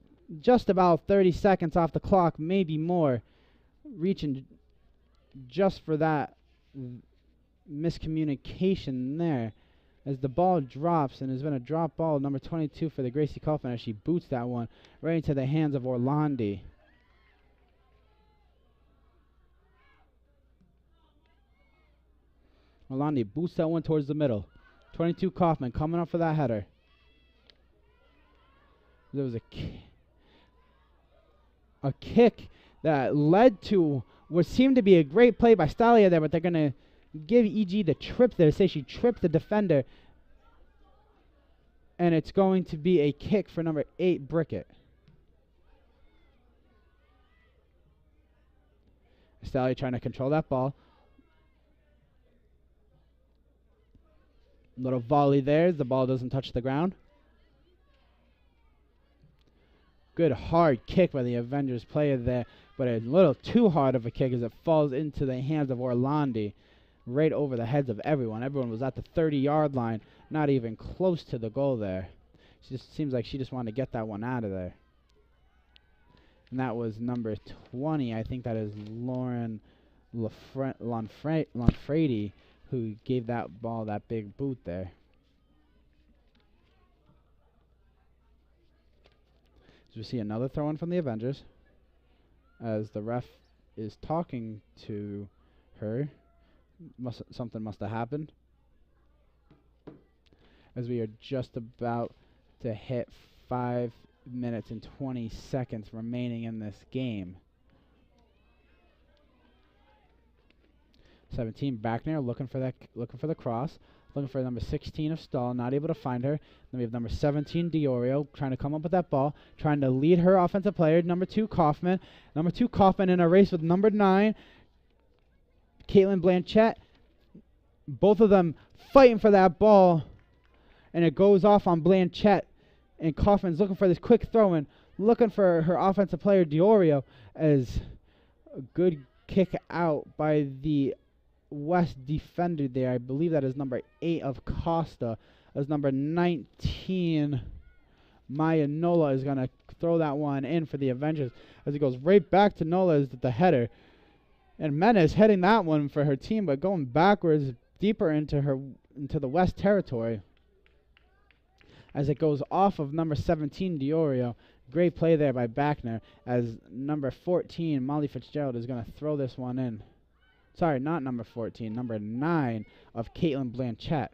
30 seconds off the clock, maybe more, reaching just for that miscommunication there. As the ball drops, and has been a drop ball, number 22 for the Gracie Kaufman, as she boots that one right into the hands of Orlandi. Orlandi boots that one towards the middle. 22 Kaufman coming up for that header. There was a kick that led to what seemed to be a great play by Stalia there, but they're going to give EG the trip there. Say she tripped the defender, and it's going to be a kick for number 8 Brickett. Stalia trying to control that ball. Little volley there. The ball doesn't touch the ground. Good hard kick by the Avengers player there, but a little too hard of a kick as it falls into the hands of Orlandi, right over the heads of everyone. Everyone was at the 30-yard line, not even close to the goal there. She just seems like she just wanted to get that one out of there. And that was number 20. I think that is Lauren Lanfredi, who gave that ball that big boot there. So we see another throw-in from the Avengers as the ref is talking to her. Something must have happened, as we are just about to hit 5 minutes and 20 seconds remaining in this game. 17 Backner looking for the cross, looking for number 16 of Stahl, not able to find her. Then we have number 17 Diorio trying to come up with that ball, trying to lead her offensive player, number 2 Kaufman. Number 2 Kaufman in a race with number 9 Caitlin Blanchett. Both of them fighting for that ball, and it goes off on Blanchett. And Kaufman's looking for this quick throw-in, looking for her offensive player Diorio, as a good kick out by the West defender there. I believe that is number 8 of Costa, as number 19 Maya Nola is going to throw that one in for the Avengers, as it goes right back to Nola as the header. And Mena is heading that one for her team, but going backwards deeper into the West territory, as it goes off of number 17 Diorio. Great play there by Backner, as number 14 Molly Fitzgerald is going to throw this one in. Sorry, not number 14, number 9 of Caitlin Blanchett.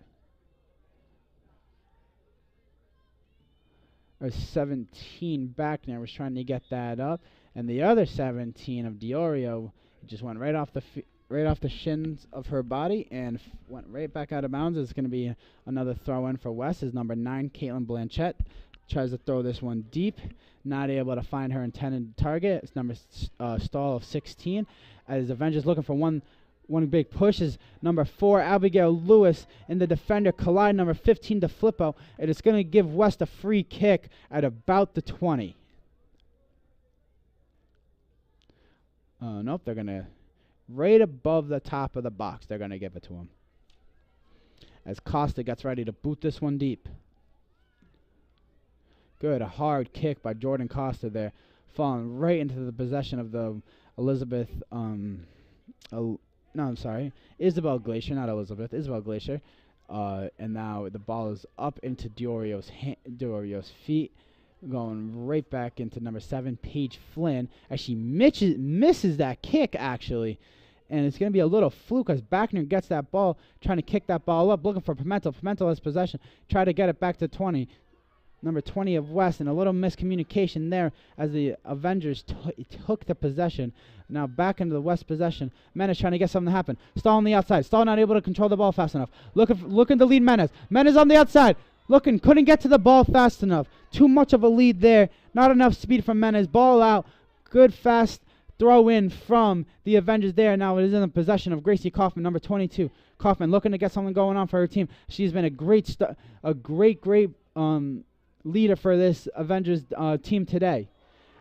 Or 17 Backner was trying to get that up, and the other 17 of Diorio just went right off the shins of her body and went right back out of bounds. It's going to be another throw-in for West, as number 9 Caitlin Blanchett tries to throw this one deep, not able to find her intended target. It's number Stahl of 16, as Avengers looking for one big push, is number 4 Abigail Lewis and the defender collide number 15 to Flippo, and it's going to give West a free kick at about the 20. Nope, they're going to right above the top of the box. They're going to give it to him, as Costa gets ready to boot this one deep. Good, a hard kick by Jordan Costa there, falling right into the possession of the Isabel Glacier, not Elizabeth, Isabel Glacier. And now the ball is up into Diorio's feet, going right back into number 7 Paige Flynn, as she misses that kick, actually. And it's going to be a little fluke, as Backner gets that ball, trying to kick that ball up, looking for Pimentel. Pimentel has possession, try to get it back to 20. Number 20 of West, and a little miscommunication there as the Avengers took the possession. Now back into the West possession. Menace trying to get something to happen. Stahl on the outside. Stahl not able to control the ball fast enough. Looking to lead Menace. Menace on the outside. Couldn't get to the ball fast enough. Too much of a lead there. Not enough speed from Menace. Ball out. Good fast throw in from the Avengers there. Now it is in the possession of Gracie Kaufman, number 22. Kaufman looking to get something going on for her team. She's been a great leader for this Avengers team today,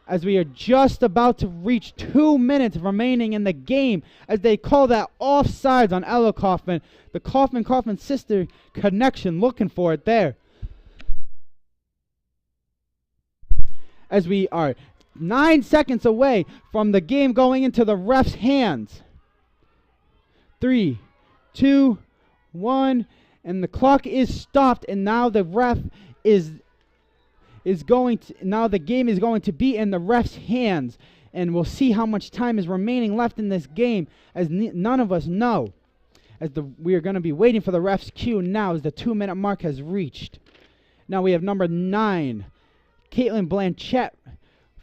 as we are just about to reach 2 minutes remaining in the game, as they call that offsides on Ella Kaufman. The Kaufman sister connection, looking for it there, as we are 9 seconds away from the game going into the ref's hands. 3, 2, 1, and the clock is stopped, and now the ref now the game is going to be in the ref's hands, and we'll see how much time is remaining left in this game, as none of us know, as we are going to be waiting for the ref's cue now, as the 2-minute mark has reached. Now we have number 9 Caitlin Blanchett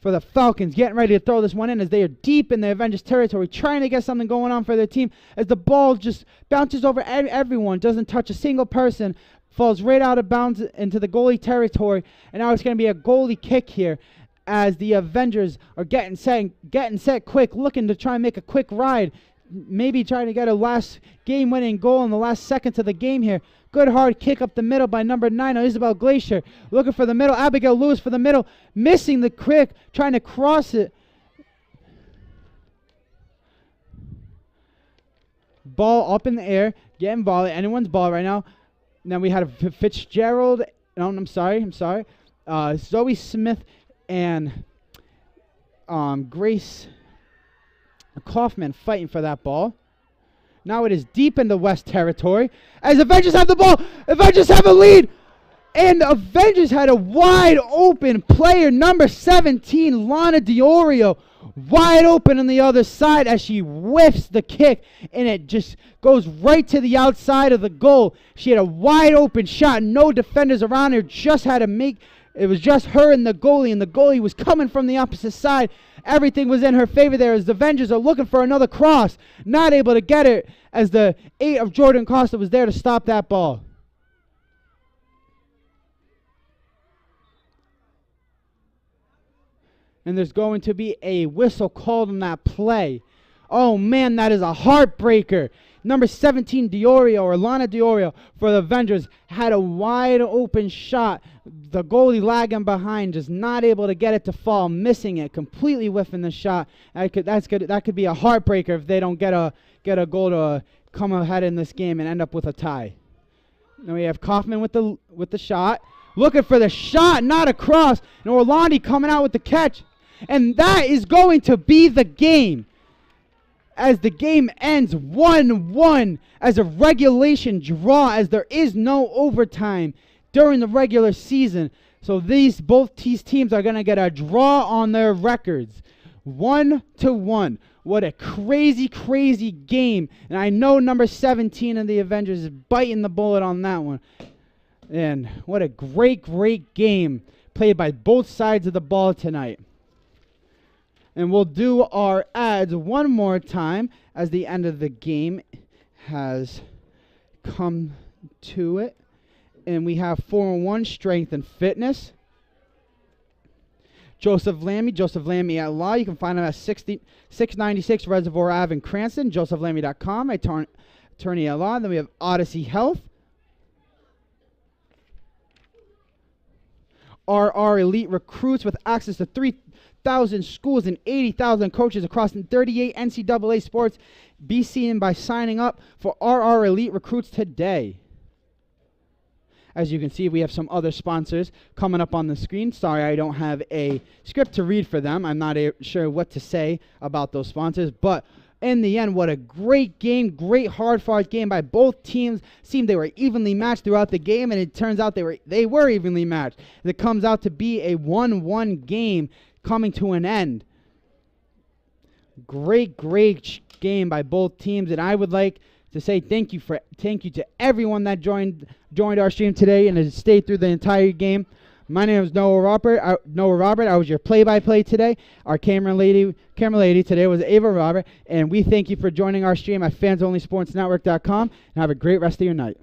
for the Falcons, getting ready to throw this one in, as they are deep in the Avengers territory, trying to get something going on for their team, as the ball just bounces over everyone, doesn't touch a single person, falls right out of bounds into the goalie territory, and now it's going to be a goalie kick here, as the Avengers are getting set quick, looking to try and make a quick ride maybe trying to get a last game-winning goal in the last seconds of the game here. Good hard kick up the middle by number 9, Isabel Glacier. Looking for the middle. Abigail Lewis for the middle. Missing the quick. Trying to cross it. Ball up in the air. Getting volley. Anyone's ball right now. Now we had a Fitzgerald. No, I'm sorry. Zoe Smith and Grace Kaufman fighting for that ball. Now it is deep in the West territory as Avengers have the ball. Avengers have a lead. And the Avengers had a wide open player, number 17, Lana Diorio, wide open on the other side as she whiffs the kick. And it just goes right to the outside of the goal. She had a wide open shot. No defenders around her. Just had to make... It was just her and the goalie was coming from the opposite side. Everything was in her favor there as the Avengers are looking for another cross. Not able to get it as the 8 of Jordan Costa was there to stop that ball. And there's going to be a whistle called on that play. Oh, man, that is a heartbreaker. Number 17, Diorio, or Lana Diorio, for the Avengers, had a wide open shot. The goalie lagging behind, just not able to get it to fall, missing it, completely whiffing the shot. That could be a heartbreaker if they don't get a goal to come ahead in this game and end up with a tie. Now we have Kaufman with the shot, looking for the shot, not across. And Orlandi coming out with the catch, and that is going to be the game. As the game ends 1-1 as a regulation draw, as there is no overtime during the regular season. So both these teams are going to get a draw on their records. 1-1. What a crazy, crazy game. And I know number 17 of the Avengers is biting the bullet on that one. And what a great, great game played by both sides of the ball tonight. And we'll do our ads one more time as the end of the game has come to it. And we have 4-1 strength and fitness. Joseph Lammy at law. You can find him at 696 Reservoir Ave in Cranston. JosephLammy.com. Attorney at law. Then we have Odyssey Health. RR Elite Recruits with access to 3,000 schools and 80,000 coaches across 38 NCAA sports. Be seen by signing up for RR Elite Recruits today. As you can see, we have some other sponsors coming up on the screen. Sorry, I don't have a script to read for them. I'm not sure what to say about those sponsors. But in the end, what a great game, great hard-fought game by both teams. Seemed they were evenly matched throughout the game, and it turns out they were evenly matched. It comes out to be a 1-1 game coming to an end. Great, great game by both teams, and I would like to say thank you to everyone that joined our stream today and has stayed through the entire game. My name is Noah Robert. I was your play-by-play today. Our camera lady today was Ava Robert, and we thank you for joining our stream at fansonlysportsnetwork.com, and have a great rest of your night.